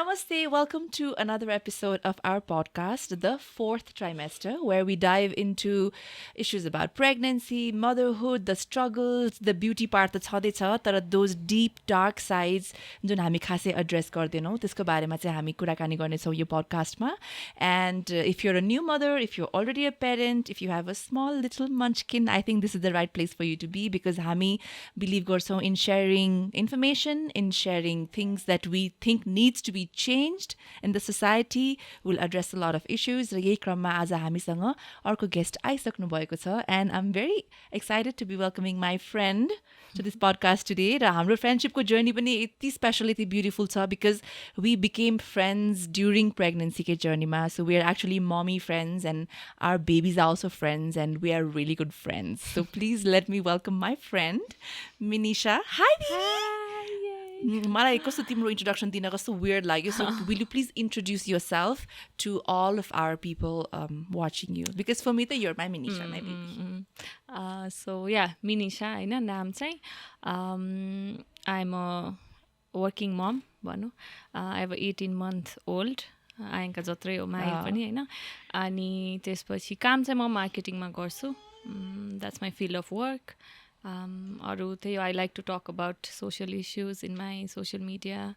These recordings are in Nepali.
Namaste. Welcome to another episode of our podcast, The Fourth Trimester, where we dive into issues about pregnancy, motherhood, the struggles, the beauty part that's छँदै छ तर those deep dark sides जुन हामी खासै address गर्दैनौँ त्यसको बारेमा चाहिँ हामी कुराकानी गर्नेछौँ यो podcastमा. And if you're a new mother, if you're already a parent, if you have a small little munchkin, I think this is the right place for you to be because हामी believe गर्छौँ in sharing information, in sharing things that we think needs to be changed in the society. We'll address a lot of issues. र यही क्रममा आज हामीसँग अर्को गेस्ट आइसक्नु भएको छ and I'm very excited to be welcoming my friend to this podcast today. र हाम्रो फ्रेन्डशिपको जर्नी पनि यति स्पेशल यति ब्युटिफुल छ because we became friends during pregnancy के जर्नीमा. So we are actually mommy friends and our babies are also friends and we are really good friends. So please let me welcome my friend Minisha. Hi baby. मलाई कस्तो तिम्रो introduction दिन कस्तो weird लाग्यो. So will you please introduce yourself to all of our people watching you? Because for me, you're my Minisha, my baby. So yeah, Minisha, होइन नाम चाहिँ I'm a working mom भनौँ. I have a 18-month-old. आयङ्का जत्रै हो माया पनि होइन. अनि त्यसपछि काम चाहिँ म मार्केटिङमा गर्छु. That's my field of work. अरू त्यही I like to talk about social issues in my social media.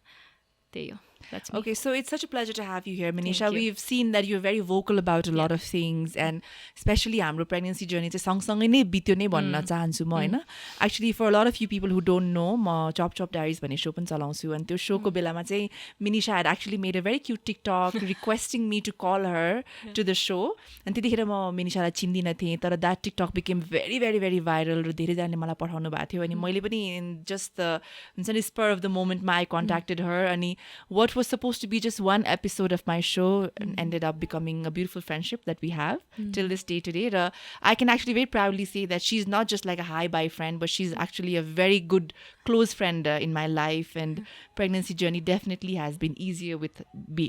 त्यही हो. That's me. Okay, so it's such a pleasure to have you here, Minisha. Thank you. We've seen that you're very vocal about a lot of things and especially हाम्रो pregnancy journey चाहिँ सँगसँगै नै बित्यो नै भन्न चाहन्छु म होइन. Actually, for a lot of you people who don't know, म Chop Chop Diaries भन्ने show पनि चलाउँछु अनि त्यो showको बेलामा चाहिँ Minisha had actually made a very cute TikTok requesting me to call her to the show. अनि त्यतिखेर म Minishaलाई चिन्दिनँ थिएँ तर that TikTok became very, very, very viral र धेरैजनाले मलाई पठाउनु भएको थियो अनि मैले पनि in just the हुन्छ नि spur of the moment I contacted her अनि what was supposed to be just one episode of my show ended up becoming a beautiful friendship that we have till this day today. I can actually very proudly say that she's not just like a hi-bye friend, but she's actually a very good close friend in my life. And pregnancy journey definitely has been easier with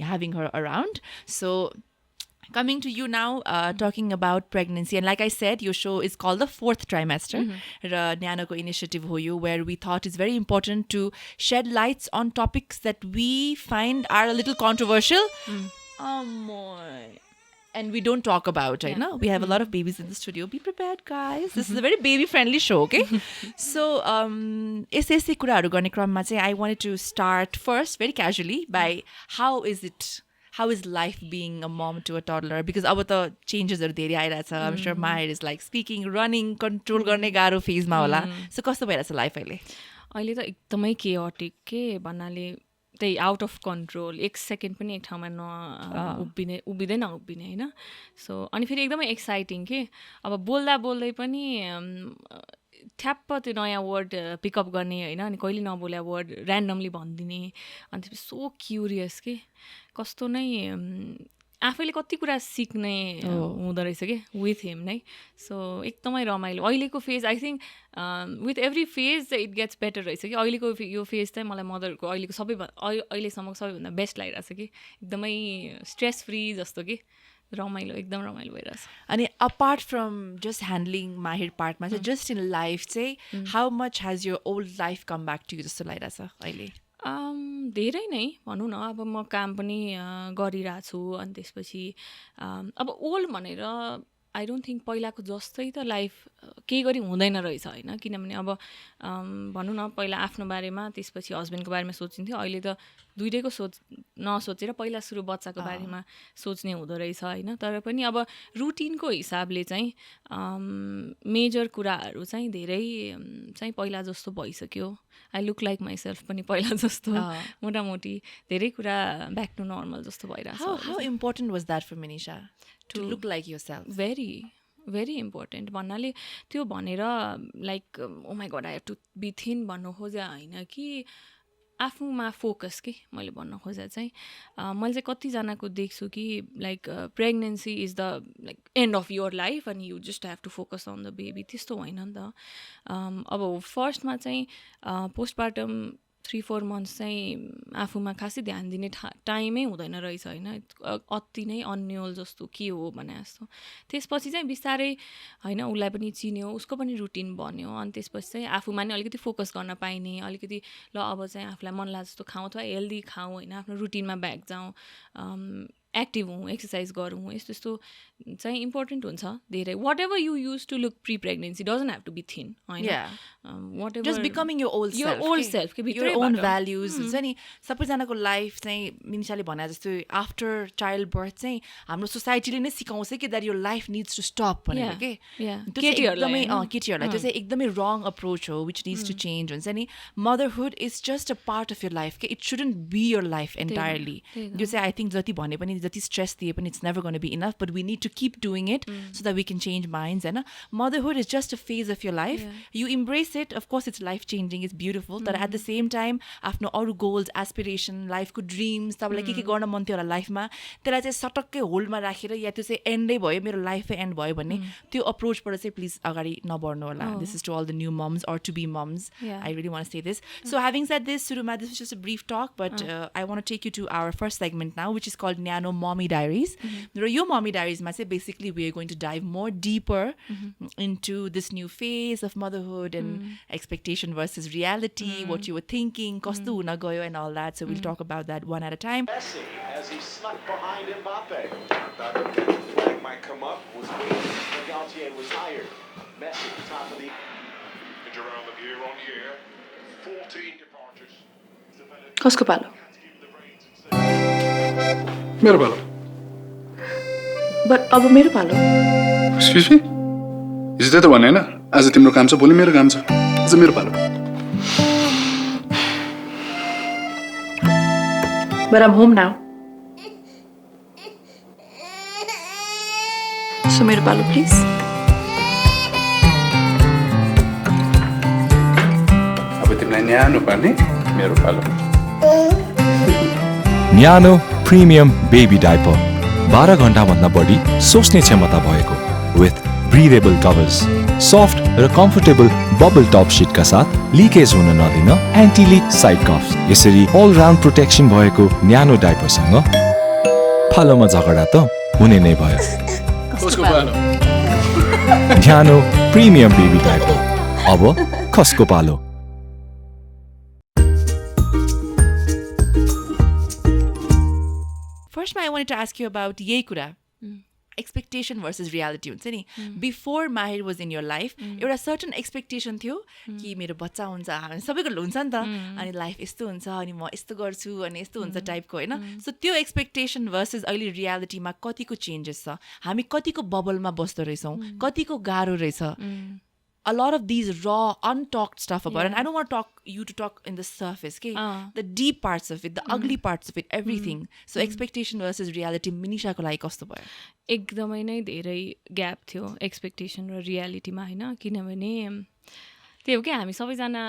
having her around. So coming to you now, talking about pregnancy. And like I said, your show is called The Fourth Trimester. र न्यानोको initiative हो यो, where we thought it's very important to shed lights on topics that we find are a little controversial. And we don't talk about, right? No? We have a lot of babies in the studio. Be prepared, guys. This is a very baby-friendly show, okay? So, यस्तै कुराहरू गर्ने क्रममा चाहिँ I wanted to start first, very casually, by how is life being a mom to a toddler? Because अब त changesहरू धेरै आइरहेछ. I'm sure Mahir is like speaking, running, control गर्ने गाह्रो फेजमा होला. So कस्तो भइरहेछ लाइफ अहिले? अहिले त एकदमै chaotic के भन्नाले त्यही आउट अफ कन्ट्रोल. एक सेकेन्ड पनि एक ठाउँमा उभिँदैन होइन. सो अनि फेरि एकदमै एक्साइटिङ के अब बोल्दा बोल्दै पनि ठ्याप्प त्यो नयाँ वर्ड पिकअप गर्ने होइन अनि कहिले नबोल्या वर्ड ऱ्यान्डमली भनिदिने अनि त्यसपछि सो क्युरियस के कस्तो नै आफैले कति कुरा सिक्ने हुँदो रहेछ कि विथ हिम नै. सो एकदमै रमाइलो अहिलेको phase. I think with every phase it gets better रहेछ कि अहिलेको यो फेज चाहिँ मलाई मदरको अहिलेको अहिलेसम्मको सबैभन्दा बेस्ट लागिरहेछ कि एकदमै स्ट्रेस फ्री जस्तो कि रमाइलो एकदम रमाइलो भइरहेछ. अनि अपार्ट फ्रम जस्ट ह्यान्डलिङ माहिर पार्टमा चाहिँ जस्ट इन लाइफ चाहिँ how much has your old life come back to you जस्तो लागिरहेछ अहिले? धेरै नै भनौँ न. अब म काम पनि गरिरहेको छु अनि त्यसपछि अब ओल्ड भनेर आई डोन्ट थिङ्क पहिलाको जस्तै त लाइफ केही गरी हुँदैन रहेछ होइन. किनभने अब भनौँ न पहिला आफ्नो बारेमा त्यसपछि हस्बेन्डको बारेमा सोचिन्थ्यो. अहिले त दुइटैको नसोचेर पहिला सुरु बच्चाको बारेमा सोच्ने हुँदो रहेछ होइन. तर पनि अब रुटिनको हिसाबले चाहिँ मेजर कुराहरू चाहिँ धेरै चाहिँ पहिला जस्तो भइसक्यो. आई लुक लाइक माइसेल्फ पनि पहिला जस्तो मोटामोटी धेरै कुरा ब्याक टु नर्मल जस्तो भइरहेछ. How important was that for Minisha to look like yourself? Very, very important. भन्नाले त्यो भनेर like oh my god I have to be thin भन्नु खोजे होइन कि आफूमा फोकस के मैले भन्न खोजे चाहिँ मैले चाहिँ कतिजनाको देख्छु कि like pregnancy is the like end of your life अनि you just have to focus on the baby. त्यस्तो होइन नि त. अब फर्स्टमा चाहिँ पोस्टपार्टम 3-4 मन्थ्स चाहिँ आफूमा खासै ध्यान दिने टाइमै हुँदैन रहेछ होइन, अति नै अन्यल जस्तो के हो भने जस्तो। त्यसपछि चाहिँ बिस्तारै होइन उसलाई पनि चिन्यो, उसको पनि रुटिन बन्यो, अनि त्यसपछि चाहिँ आफूमा नि अलिकति फोकस गर्न पाइने, अलिकति ल अब चाहिँ आफूलाई मन लाग्छ जस्तो खाउँ अथवा हेल्दी खाउँ होइन, आफ्नो रुटिनमा ब्याक जाउँ, एक्टिभ हौँ, एक्सर्साइज गरौँ, यस्तो यस्तो चाहिँ इम्पोर्टेन्ट हुन्छ धेरै। Whatever you used to look pre pregnancy doesn't have to be thin होइन, वाट एभर जस्ट बिकमिङ यो old self your own values हुन्छ नि। सबैजनाको लाइफ चाहिँ मिनिशाले भने जस्तो आफ्टर चाइल्ड बर्थ चाहिँ हाम्रो सोसाइटीले नै सिकाउँछ कि that your life needs to stop भनेर के, एकदमै केटीहरूलाई त्यो चाहिँ एकदमै रङ अप्रोच हो विच निड्स टु चेन्ज हुन्छ नि। Motherhood is just a part of your life के, it shouldn't be your life entirely. यो चाहिँ आई थिङ्क जति भने पनि जति स्ट्रेस दिए पनि it's never gonna be enough, but we need to keep doing it so that we can change minds होइन। Motherhood is just a phase of your life, you embrace it, of course it's life changing, it's beautiful, तर एट द सेम टाइम आफ्नो अरू गोल्स, एस्पिरेसन, लाइफको ड्रिम्स, तपाईँलाई के गर्न मन थियो होला लाइफमा, त्यसलाई चाहिँ सटक्कै होल्डमा राखेर या त्यो चाहिँ एन्डै भयो, मेरो लाइफै एन्ड भयो भन्ने त्यो अप्रोचबाट चाहिँ प्लिज अगाडि नबढ्नु होला। This is to all the new moms or to be moms. I really want to say this. So having said this, Suruma, this was just a brief talk, but I want to take you to our first segment now, which is called Nyano Mommy Diaries. Your Mommy Diaries, basically we are going to dive more deeper into this new phase of motherhood and expectation versus reality, what you were thinking, kostu huna gayo and all that. So we'll talk about that one at a time. Messi, as he snuck behind Mbappe. Thought the flag might come up, was waiting. Galtier was hired. Messi, top of the... Around the year on year, 14 departures. कसको पालो? मेरो पालो। बट अब मेरो पालो। एक्सक्युज मी, हिजो त्यही त भने होइन, आज तिम्रो काम छ, भोलि मेरो काम छ, आज मेरो पालो। But I'm home now. So मेरो पालो please. तिमीलाई न्यानो पार्ने मेरो पालो। न्यानो प्रिमियम बेबी डाइपर 12 घण्टाभन्दा बढी सोच्ने क्षमता भएको, विथ ब्रिदेबल कभर्स, सफ्ट र कम्फर्टेबल बबल टप सिटका साथ लिकेज हुन नदिन एन्टी लिक साइड कफ्स। यसरी अल राउन्ड प्रोटेक्सन भएको न्यानो डाइपरसँग फालोमा झगडा त हुने नै भयो। न्यानो प्रिमियम बेबी डाइपर, अब खसको पालो। First, I wanted to ask you about यही कुरा, expectation versus reality हुन्छ नि। Before Mahir was in your life, एउटा certain expectation थियो कि मेरो बच्चा हुन्छ, हामी सबैको हुन्छ नि त, अनि लाइफ यस्तो हुन्छ, अनि म यस्तो गर्छु, अनि यस्तो हुन्छ टाइपको होइन। सो त्यो एक्सपेक्टेसन versus अहिले रियालिटीमा कतिको चेन्जेस छ, हामी कतिको बबलमा बस्दो रहेछौँ, कतिको गाह्रो रहेछ। A lot of these raw, untalked stuff about it. And I don't want you to talk in the surface, okay? The deep parts of it, the ugly parts of it, everything. So expectation versus reality, Minisha ko लागि कस्तो भयो? एकदमै नै धेरै ग्याप थियो एक्सपेक्टेसन र रियालिटीमा होइन, किनभने त्यही हो कि हामी सबैजना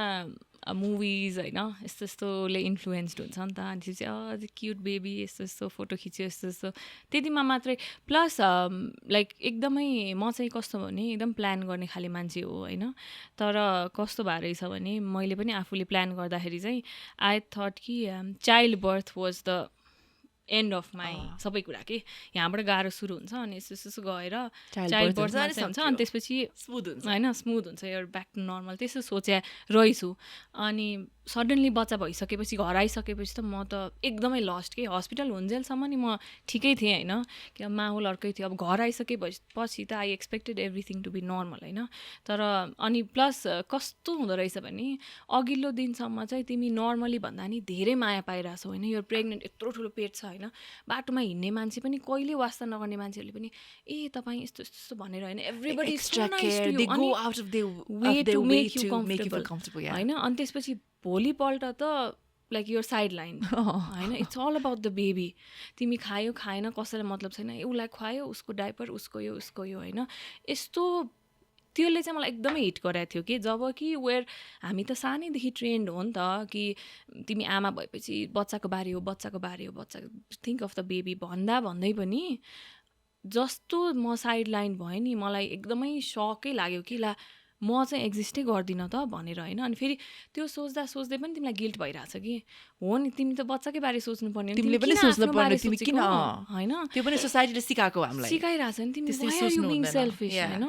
मुभिज होइन यस्तो यस्तोले इन्फ्लुएन्स्ड हुन्छ नि त, अनि चाहिँ क्युट बेबी यस्तो यस्तो फोटो खिच्यो यस्तो यस्तो त्यतिमा मात्रै। प्लस लाइक एकदमै म चाहिँ कस्तो भने एकदम प्लान गर्ने खाले मान्छे हो होइन, तर कस्तो भएर रहेछ भने मैले पनि आफूले प्लान गर्दाखेरि चाहिँ आई थट कि child birth was the and of my सबै कुरा के, यहाँबाट गाह्रो सुरु हुन्छ अनि यस्तो यस्तो गएर चाइल्ड बर्थ हुन्छ, अनि त्यसपछि स्मुथ हुन्छ होइन, स्मुथ हुन्छ, यो ब्याक टु नर्मल, त्यस्तो सोचे रहेछु। अनि सडनली बच्चा भइसकेपछि घर आइसकेपछि त म त एकदमै लस्ट के, हस्पिटल हुन्जेलसम्म नि म ठिकै थिएँ होइन, कि माहौल अर्कै थियो। अब घर आइसकेपछि त I expected everything to be normal होइन, तर अनि प्लस कस्तो हुँदो रहेछ भने अघिल्लो दिनसम्म चाहिँ तिमी नर्मली भन्दा नि धेरै माया पाइरहेछौ होइन, यो प्रेग्नेन्ट यत्रो ठुलो पेट छ होइन, बाटोमा हिँड्ने मान्छे पनि कहिले वास्ता नगर्ने मान्छेहरूले पनि ए तपाईँ यस्तो यस्तो भनेर होइन, एभ्रीबडी होइन। अनि त्यसपछि भोलिपल्ट त लाइक योर साइड लाइन होइन, it's all about the baby, तिमी खायो खाएन कसैलाई मतलब छैन, उसलाई खुवायो, उसको डाइपर, उसको यो होइन, यस्तो त्यसले चाहिँ मलाई एकदमै हिट गराएको थियो कि जब कि वेयर हामी त सानैदेखि ट्रेन्ड हो नि त कि तिमी आमा भएपछि बच्चाको बारे हो, बच्चा थिङ्क अफ द बेबी भन्दै पनि जस्तो म साइड लाइन भएँ नि मलाई एकदमै सकै लाग्यो कि ला म चाहिँ एक्जिस्टै गर्दिनँ त भनेर होइन अनि फेरि त्यो सोच्दा सोच्दै पनि तिमीलाई गिल्ट भइरहेछ कि हो नि तिमी त बच्चाकै बारे सोच्नु पर्ने तिमीले पनि सोच्नु पर्ने तिमी किन होइन त्यो पनि सोसाइटीले सिकाएको हामीलाई सिकाइरहेछ नि तिमी सेल्फिस होइन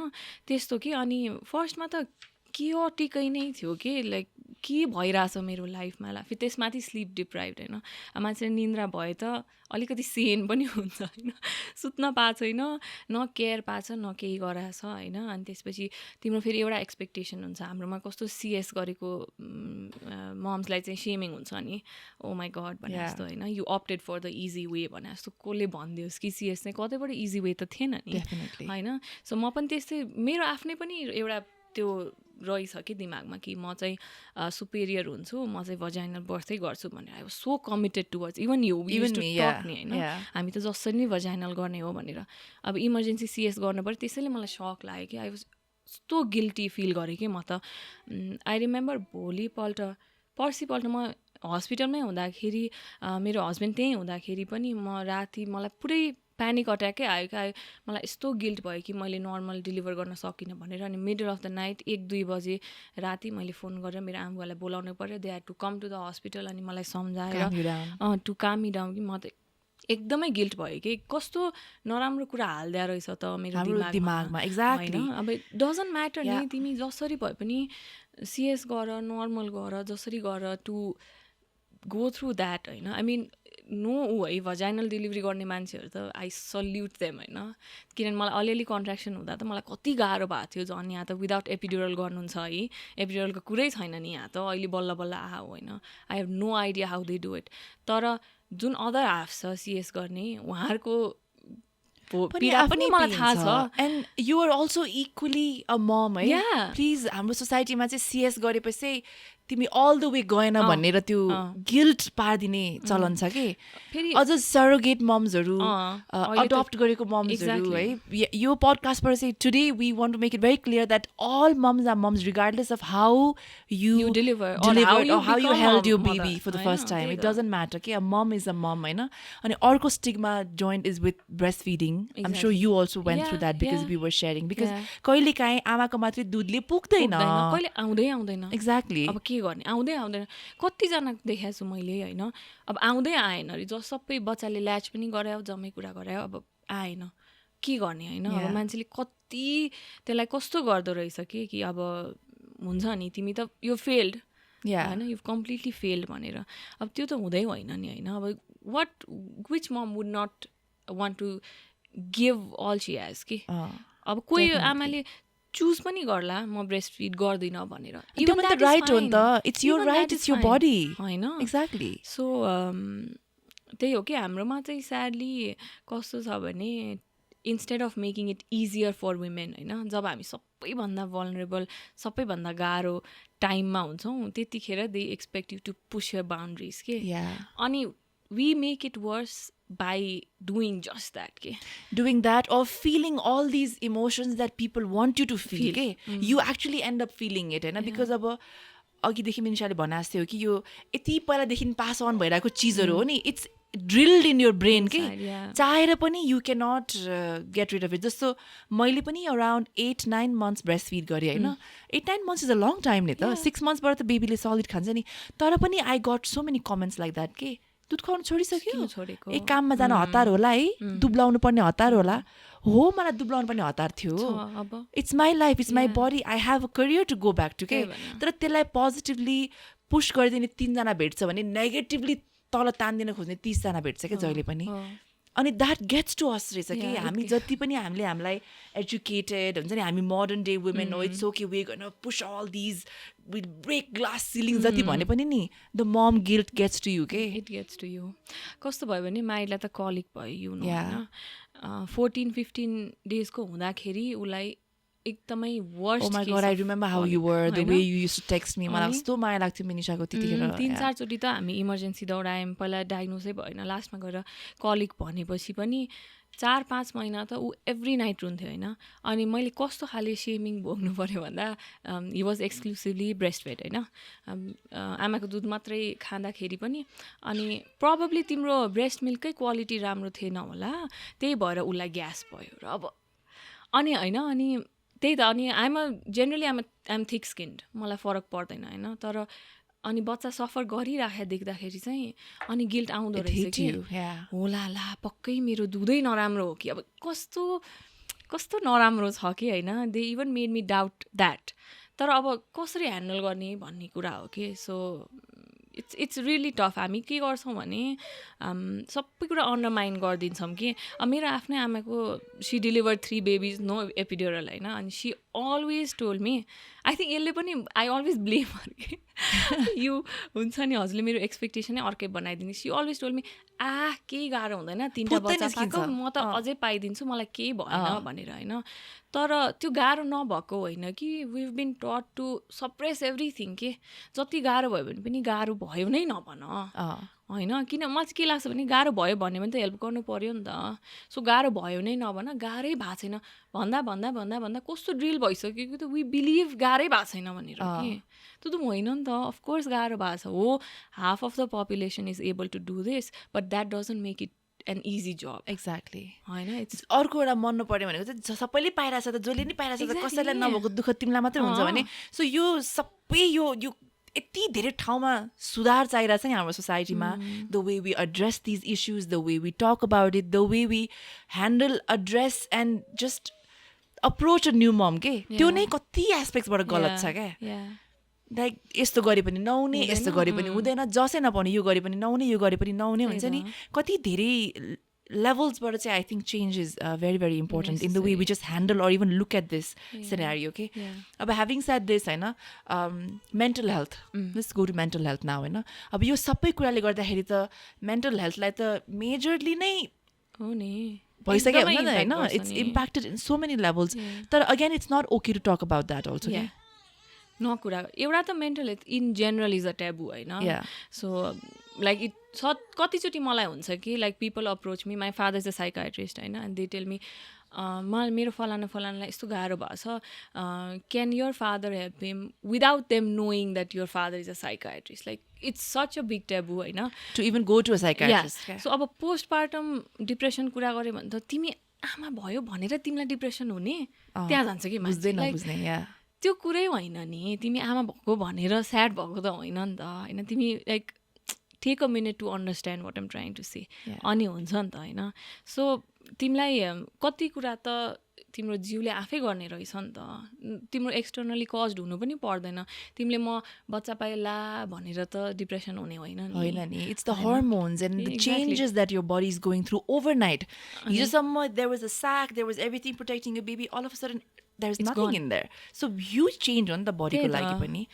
त्यस्तो कि अनि फर्स्टमा त केओटिकै नै थियो कि लाइक के भइरहेछ मेरो लाइफमा फेरि त्यसमाथि स्लिप डिप्राइभ होइन मान्छेले निन्द्रा भए त अलिकति सेन पनि हुन्छ होइन सुत्न पाएको छैन न केयर पाएको छ न केही गराएको छ होइन अनि त्यसपछि तिम्रो फेरि एउटा एक्सपेक्टेसन हुन्छ हाम्रोमा कस्तो सिएस गरेको मम्सलाई चाहिँ सेमिङ हुन्छ नि ओ माई गड भने जस्तो होइन you opted for the easy way भने जस्तो कसले भनिदियोस् कि सिएस चाहिँ कतैबाट इजी वे त थिएन नि होइन सो म पनि त्यस्तै मेरो आफ्नै पनि एउटा त्यो रहेछ कि दिमागमा कि म चाहिँ सुपेरियर हुन्छु म चाहिँ भजाइनल बर्थै गर्छु भनेर I was so committed towards even you talk नि होइन हामी त जसरी नै भजाइनल गर्ने हो भनेर अब इमर्जेन्सी सिएस गर्नु पऱ्यो त्यसैले मलाई सक लाग्यो कि आई वाज यस्तो गिल्टी फिल गरेँ कि म त आई रिमेम्बर पर्सिपल्ट म हस्पिटलमै हुँदाखेरि मेरो हस्बेन्ड त्यहीँ हुँदाखेरि पनि म राति मलाई पुरै प्यानिक अट्याकै आयो क्या मलाई यस्तो गिल्ट भयो कि मैले नर्मल डेलिभर गर्न सकिनँ भनेर अनि मिडल अफ द नाइट 1-2 बजे राति मैले फोन गरेर मेरो आमाबुवालाई बोलाउनु पऱ्यो they had to come to the hospital अनि मलाई सम्झाएर टु काम मी डाउन कि म त एकदमै गिल्ट भयो कि कस्तो नराम्रो कुरा हाल्दै रहेछ त मेरो दिमागमा एक्ज्याक्टली अब डजन्ट म्याटर नि तिमी जसरी भए पनि सिएस गर नर्मल गर जसरी गर टु गो थ्रु द्याट होइन आई मिन नो है भजाइनल डेलिभरी गर्ने मान्छेहरू त आई सल्युट देम होइन किनभने मलाई अलिअलि कन्ट्र्याक्सन हुँदा त मलाई कति गाह्रो भएको थियो झन् यहाँ त विदाउट एपिड्युरल गर्नुहुन्छ है एपिड्युरलको कुरै छैन नि यहाँ त अहिले बल्ल बल्ल आयो होइन I have no idea how they do it तर जुन अदर हाफ छ सिएस गर्ने उहाँहरूको पीडा पनि मलाई थाहा छ and you are also equally a mom है प्लिज हाम्रो सोसाइटीमा चाहिँ सिएस गरेपछि तिमी अल द वे गएन भनेर त्यो गिल्ट पारिदिने चलन छ कि फेरि अझ सरोगेट मम्सहरू अडप्ट गरेको मम्सहरू है यो पडकास्टबाट चाहिँ today we want to make it very clear that all moms are moms regardless of how you deliver how you held you baby for the first time it doesn't matter कि a mom is a mom होइन अनि अर्को stigma joint is with breastfeeding I'm sure you also went through that because we were sharing because कहिले काहीँ आमाको मात्रै दुधले पुग्दैन कहिले आउँदैन एक्ज्याक्टली अब के गर्ने आउँदैन कतिजना देखाएको छु मैले होइन अब आउँदै आएन अरे सबै बच्चाले ल्याच पनि गरायो जम्मै कुरा गरायो अब आएन के गर्ने होइन अब मान्छेले कति त्यसलाई कस्तो गर्दो रहेछ कि अब हुन्छ नि तिमी त यो फेल्ड होइन यु कम्प्लिटली फेल्ड भनेर अब त्यो त हुँदै होइन नि होइन अब which mom would not want to give all she has कि अब कोही आमाले चुज पनि गर्ला म ब्रेस्ट फिड गर्दिनँ भनेर इभन द राइट हो नि त it's your right it's your body होइन एक्ज्याक्टली सो त्यही हो कि हाम्रोमा चाहिँ स्याडली कस्तो छ भने instead of making it easier for women होइन जब हामी सबैभन्दा भलनरेबल सबैभन्दा गाह्रो टाइममा हुन्छौँ त्यतिखेर they expect you to push your boundaries के अनि we make it worse by doing just that doing that or feeling all these emotions that people want you to feel you actually end up feeling it होइन because अब अघिदेखि मिनिशाले भने जस्तै हो कि यो यति पहिलादेखि पास अन भइरहेको चिजहरू हो नि it's drilled in your brain के चाहेर पनि you can not get rid of it जस्तो मैले पनि अराउन्ड 8-9 months ब्रेस्ट फिड गरेँ होइन 8-9 months is a long time नि त 6 monthsबाट त बेबीले सलिड खान्छ नि तर पनि I got so many comments like that के दुध खुवाउनु छोडिसक्यो एक काममा जान हतार होला है दुब्लाउनु पर्ने हतार होला हो मलाई दुब्लाउनु पर्ने हतार थियो it's my life it's my body I have a career to go back to के तर त्यसलाई पोजिटिभली पुस गरिदिने 3 जना भेट्छ भने नेगेटिभली तल तान्दिन खोज्ने 30 जना भेट्छ क्या जहिले पनि अनि द्याट गेट्स टु अस रहेछ कि हामी जति पनि हामीले हामीलाई एजुकेटेड हुन्छ नि हामी मोडर्न डे वुमेन हो इट्स ओके वे गर्न push all these will break glass ceiling जति भने पनि नि the mom guilt gets to you के इट गेट्स टु यु कस्तो भयो भने माइला त कलिक भयो यु नो होइन 14-15 डेजको हुँदाखेरि उसलाई एकदमै worst Oh my god, I remember how you were, the way you used to text me. मलाई कस्तो माया लाग्थ्यो मिनिशाको त्यतिखेर 3-4 चोटि त हामी इमर्जेन्सी दौडायौँ पहिला डायग्नोसै भएन लास्टमा गएर कलिक भनेपछि पनि 4-5 महिना त ऊ एभ्री नाइट रुन्थ्यो होइन अनि मैले कस्तो खाले सेमिङ भोग्नु पऱ्यो भन्दा he was exclusively breastfed होइन आमाको दुध मात्रै खाँदाखेरि पनि अनि प्रोबेबली तिम्रो ब्रेस्ट मिल्ककै क्वालिटी राम्रो थिएन होला त्यही भएर उसलाई ग्यास भयो र अब अनि होइन अनि त्यही त अनि आइएम थिक स्किन्ड मलाई फरक पर्दैन होइन तर अनि बच्चा सफर गरिराखे देख्दाखेरि चाहिँ अनि गिल्ट आउँदो रहेछ कि होला ला पक्कै मेरो दुधै नराम्रो हो कि अब कस्तो नराम्रो छ कि होइन they even made me doubt that तर अब कसरी ह्यान्डल गर्ने भन्ने कुरा हो कि सो इट्स रियली टफ हामी के गर्छौँ भने सबै कुरा अन्डरमाइन गरिदिन्छौँ कि मेरो आफ्नै आमाको she deliver 3 babies no epidural होइन अनि she always told me I think यसले पनि आई अलवेज ब्लेम कि यो हुन्छ नि हजुरले मेरो एक्सपेक्टेसनै अर्कै बनाइदिने सी अलवेज टोल्ड मी केही गाह्रो हुँदैन 3टा बच्चा पाएको म त अझै पाइदिन्छु मलाई केही भएन भनेर होइन तर त्यो गाह्रो नभएको होइन कि वी हेभ बिन टट टु सप्रेस एभ्रिथिङ के जति गाह्रो भयो भने पनि गाह्रो भयो नै नभन होइन किन मलाई चाहिँ के लाग्छ भने गाह्रो भयो भन्यो भने त हेल्प गर्नु पर्यो नि त सो गाह्रो भयो नै नभन गाह्रै भएको छैन भन्दा भन्दा भन्दा भन्दा कस्तो ड्रिल भइसक्यो कि त वी बिलिभ गाह्रै भएको छैन भनेर कि त्यो त होइन नि त अफकोर्स गाह्रो भएको छ हो half of the population is able to do this but that doesn't make it an easy जब एक्ज्याक्टली होइन इट्स अर्को एउटा मन्नु पर्यो भनेको चाहिँ सबैले पाइरहेछ त जसले नि पाइरहेछ त कसैलाई नभएको दुःख तिमीलाई मात्रै हुन्छ भने सो यो सबै यो यति धेरै ठाउँमा सुधार चाहिरहेछ नि हाम्रो सोसाइटीमा the way we address these issues the way we talk about it the way we handle address and just approach a new mom के त्यो नै कति एस्पेक्ट्सबाट गलत छ क्या लाइक यस्तो गरे पनि नहुने यस्तो गरे पनि हुँदैन जसै नपाउने यो गरे पनि नहुने यो गरे पनि नहुने हुन्छ नि कति धेरै लेभल्सबाट चाहिँ I think change is very very important in the way we just handle or even look at this scenario के अब ह्याभिङ सेड दिस होइन mental health let's go to mental health now होइन अब यो सबै कुराले गर्दाखेरि त मेन्टल हेल्थलाई त मेजरली नै हो नि भइसक्यो हुन्छ नि होइन it's impacted in so many levels तर again it's not okay to talk about that also कुरा एउटा त mental health in general is a taboo होइन सो लाइक कतिचोटि मलाई हुन्छ कि like people approach me my father is a psychiatrist होइन एन्ड दे टेल मी मेरो फलानालाई यस्तो गाह्रो भएको छ can your father help him without them knowing that your father is a psychiatrist like it's such a big taboo होइन to even go to a psychiatrist so अब पोस्टपार्टम डिप्रेसन कुरा गऱ्यो भने त तिमी आमा भयो भनेर तिमीलाई डिप्रेसन हुने त्यहाँ जान्छ कि बुझ्दैन त्यो कुरै होइन नि तिमी आमा भएको भनेर स्याड भएको त होइन नि त होइन तिमी like take a minute to understand what am trying to say अनि हुन्छ नि त होइन सो तिमीलाई कति कुरा त तिम्रो जिउले आफै गर्ने रहेछ नि त तिम्रो एक्सटर्नली कज्ड हुनु पनि पर्दैन तिमीले म बच्चा पाएँ ला भनेर त डिप्रेसन हुने होइन नि it's the hormones and the changes that your body is going through overnight हिजोसम्म there was a sack there was everything protecting a baby all of a sudden there is nothing in there so huge change हो नि त बडीको लागि पनि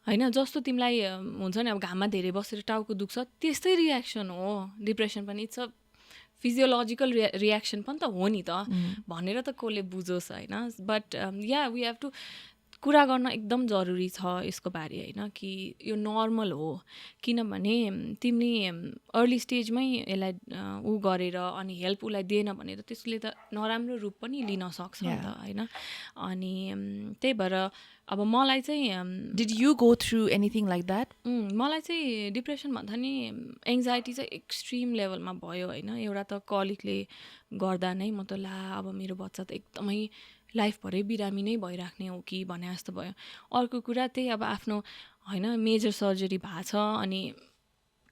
होइन जस्तो तिमीलाई हुन्छ नि अब घाममा धेरै बसेर टाउको दुख्छ त्यस्तै रियाक्सन हो डिप्रेसन पनि इट्स अ फिजियोलोजिकल रियाक्सन पनि त हो नि त भनेर त कसले बुझोस् होइन but yeah we have to कुरा गर्न एकदम जरुरी छ यसको बारे होइन कि यो नर्मल हो किनभने तिमीले अर्ली स्टेजमै यसलाई ऊ गरेर अनि हेल्प उसलाई दिएन भने त त्यसले त नराम्रो रूप पनि लिन सक्छ नि त होइन अनि त्यही भएर अब मलाई चाहिँ did you go through anything like that मलाई चाहिँ डिप्रेसन भन्दा नि एङ्जाइटी चाहिँ एक्सट्रिम लेभलमा भयो होइन एउटा त कलिगले गर्दा नै म त ला अब मेरो बच्चा त एकदमै लाइफभरै बिरामी नै भइराख्ने हो कि भने जस्तो भयो अर्को कुरा त्यही अब आफ्नो होइन मेजर सर्जरी भएको छ अनि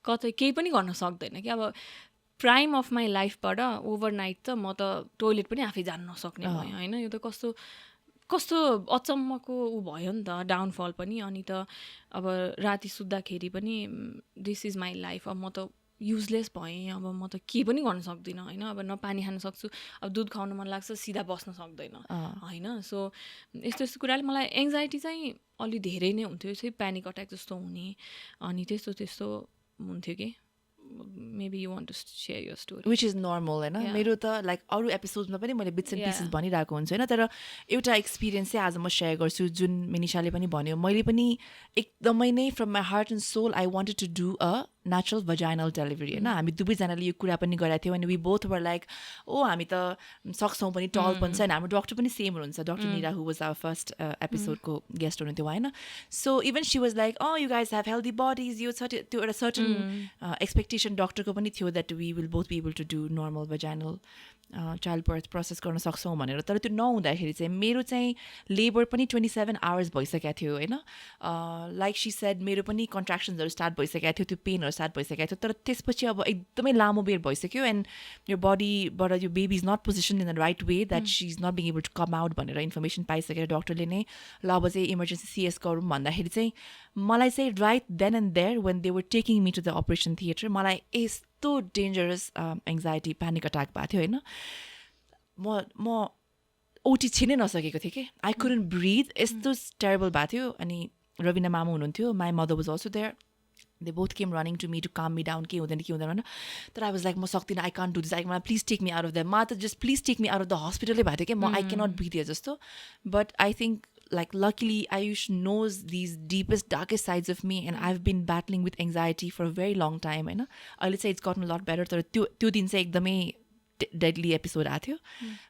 कतै केही पनि गर्न सक्दैन कि अब प्राइम अफ माई लाइफबाट ओभरनाइट त म त टोइलेट पनि आफै जान नसक्ने भयो होइन यो त कस्तो अचम्मको ऊ भयो नि त डाउनफल पनि अनि त अब राति सुत्दाखेरि पनि दिस इज माई लाइफ अब म त युजलेस भएँ अब म त केही पनि गर्न सक्दिनँ होइन अब न पानी खान सक्छु अब दुध खुवाउनु मन लाग्छ सिधा बस्न सक्दैन होइन सो यस्तो यस्तो कुराले मलाई एङ्जाइटी चाहिँ अलि धेरै नै हुन्थ्यो चाहिँ प्यानिक अट्याक जस्तो हुने अनि त्यस्तो हुन्थ्यो कि maybe you want to share your story which is normal हैन मेरो त लाइक अरू एपिसोड्समा पनि मैले बिट्स एन्ड पिसेस भनिरहेको हुन्छु हैन तर एउटा एक्सपिरियन्स चाहिँ आज म सेयर गर्छु जुन मिनिशाले पनि भन्यो मैले पनि एकदमै नै from my heart and soul I wanted to do a natural vaginal delivery होइन हामी दुवैजनाले यो कुरा पनि गरेको थियौँ अनि we both were like oh हामी त सक्छौँ पनि टल पनि छ अनि हाम्रो डक्टर पनि सेम हुनुहुन्छ doctor Nira who was our first एपिसोडको गेस्ट हुनुहुन्थ्यो होइन so even she was like you guys have healthy bodies यो छ त्यो एउटा सर्टन एक्सपेक्टेसन डक्टरको पनि थियो that we will both be able to do normal vaginal child birth process गर्न सक्छौँ भनेर तर त्यो नहुँदाखेरि चाहिँ मेरो चाहिँ लेबर पनि 27 आवर्स भइसकेको थियो होइन लाइक सी सेड मेरो पनि कन्ट्राक्सन्सहरू स्टार्ट भइसकेको थियो त्यो पेनहरू स्टार्ट भइसकेको थियो तर त्यसपछि अब एकदमै लामो बेर भइसक्यो एन्ड यो बडीबाट यो baby is not position in the right way that she is not being able to come out भनेर इन्फर्मेसन पाइसकेर डक्टरले नै ल अब चाहिँ इमर्जेन्सी सिएस गरौँ भन्दाखेरि चाहिँ मलाई चाहिँ right then and there when they were taking me to the operation theatre मलाई यस्तो डेन्जरस एङ्जाइटी प्यानिक अट्याक भएको थियो होइन म ओटी छिनै नसकेको थिएँ कि आई कुडन्ट ब्रिथ यस्तो टेरेबल भएको थियो अनि रविना मामा हुनुहुन्थ्यो my mother was also there they both came running to me to calm me down के हुँदैन होइन तर आई वाज लाइक म सक्दिनँ I can't do this I please take me out of the मा त just please take me out of the हस्पिटलै भएको थियो कि म आई क्यानट ब्रिथ हियर जस्तो but I think like luckily Ayush knows these deepest darkest sides of me and I've been battling with anxiety for a very long time होइन अहिले चाहिँ it's gotten a lot better तर त्यो दिन चाहिँ एकदमै डेडली एपिसोड आएको थियो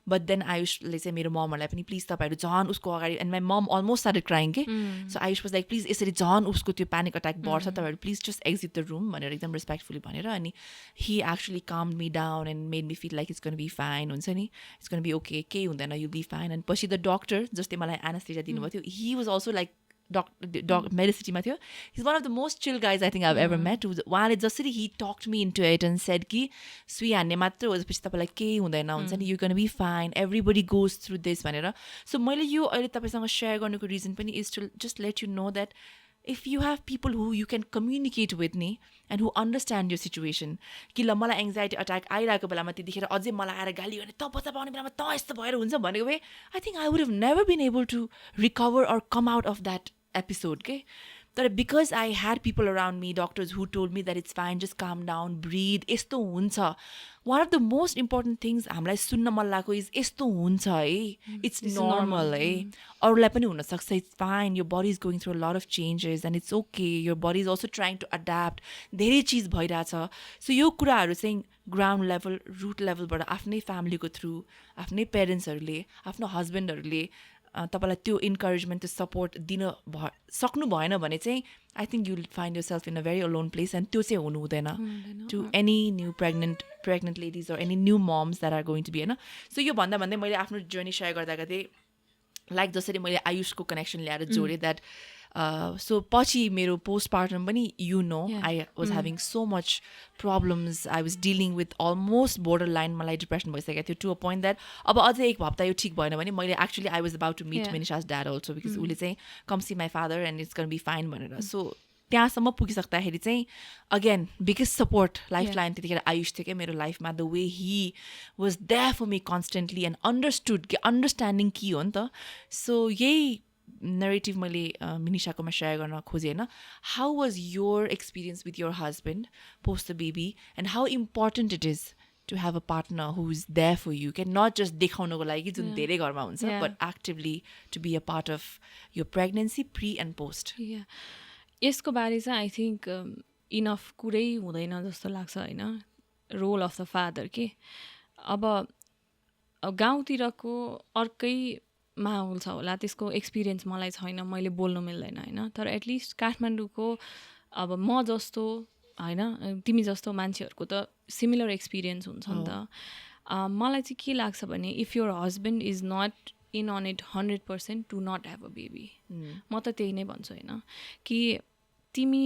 बट देन आयुषले चाहिँ मेरो ममहरूलाई पनि प्लिज तपाईँहरू झन् उसको अगाडि and my mom almost started crying के so Ayush was like please यसरी झन् उसको त्यो प्यानिक अट्याक बढ्छ तपाईँहरू please just exit the room भनेर एकदम रेस्पेक्टफुली भनेर अनि he actually calm me down and made me feel like it's gonna be fine हुन्छ नि इट्स गन बी ओके केही हुँदैन यु बी फाइन एन्ड पछि द डक्टर जसले मलाई एनास्थेसिया दिनुभएको थियो ही वाज अल्सो लाइक मेडिसिटीमा थियो he's one of the most chill guys I think I ever met उहाँले जसरी he talked me into it and said कि सुई हान्ने मात्र हो पछि तपाईँलाई केही हुँदैन हुन्छ नि you can be fine everybody goes through this भनेर सो मैले यो अहिले तपाईँसँग सेयर गर्नुको रिजन पनि is to just let you know that if you have people who you can communicate with ni and who understand your situation कि ल मलाई एङ्जाइटी अट्याक आइरहेको बेलामा त्यतिखेर अझै मलाई आएर गाली गर्ने त बच्चा पाउने बेलामा त यस्तो भएर हुन्छ भनेको भए I think I would have never been able to recover or come out of that episode के तर because I had people around me doctors who told me that it's fine just calm down breathe यस्तो हुन्छ one of the most important things हामीलाई सुन्न मन लागेको इज यस्तो हुन्छ है इट्स नर्मल है अरूलाई पनि हुनसक्छ इट्स फाइन यो body is going through a lot of changes and it's okay यो body is also trying to adapt धेरै चिज भइरहेछ सो यो कुराहरू चाहिँ ग्राउन्ड लेभल रुट लेभलबाट आफ्नै फ्यामिलीको थ्रु आफ्नै पेरेन्ट्सहरूले आफ्नो हस्बेन्डहरूले तपाईँलाई त्यो इन्करेजमेन्ट त्यो सपोर्ट दिन सक्नु भएन भने चाहिँ I think you will find yourself in a very alone place and त्यो चाहिँ हुनु हुँदैन to any new pregnant ladies or any new moms that are going to be होइन सो यो भन्दा भन्दै मैले आफ्नो जर्नी सेयर गर्दा गर्दै लाइक जसरी मैले आयुषको कनेक्सन ल्याएर जोडेँ द्याट सो पछि मेरो पोस्टपार्टम पनि you know I was having so much problems I was dealing with almost border line मलाई डिप्रेसन भइसकेको थियो टु अ पोइन्ट द्याट अब अझै एक हप्ता यो ठिक भएन भने मैले actually I was about to meet Minisha's dad also because उसले चाहिँ come see my father and it's gonna be fine भनेर सो त्यहाँसम्म पुगिसक्दाखेरि चाहिँ again biggest support life line त्यतिखेर आयुष थियो क्या मेरो लाइफमा the way he was there for me constantly and understood कि अन्डरस्ट्यान्डिङ कि हो नि त सो यही नरेटिभ मैले मिनिशाकोमा सेयर गर्न खोजेँ होइन how was your experience with your husband post the baby and how important it is to have a partner who is there for you can not just देखाउनको लागि जुन धेरै घरमा हुन्छ but actively to be a part of your pregnancy pre and post यसको बारे चाहिँ आई थिङ्क इनफ कुरै हुँदैन जस्तो लाग्छ होइन रोल अफ द फादर के अब गाउँतिरको अर्कै माहौल छ होला त्यसको एक्सपिरियन्स मलाई छैन मैले बोल्नु मिल्दैन होइन तर एटलिस्ट काठमाडौँको अब म जस्तो होइन तिमी जस्तो मान्छेहरूको त सिमिलर एक्सपिरियन्स हुन्छ नि त मलाई चाहिँ के लाग्छ भने if your husband is not in on it 100% to not have a baby म त त्यही नै भन्छु होइन कि तिमी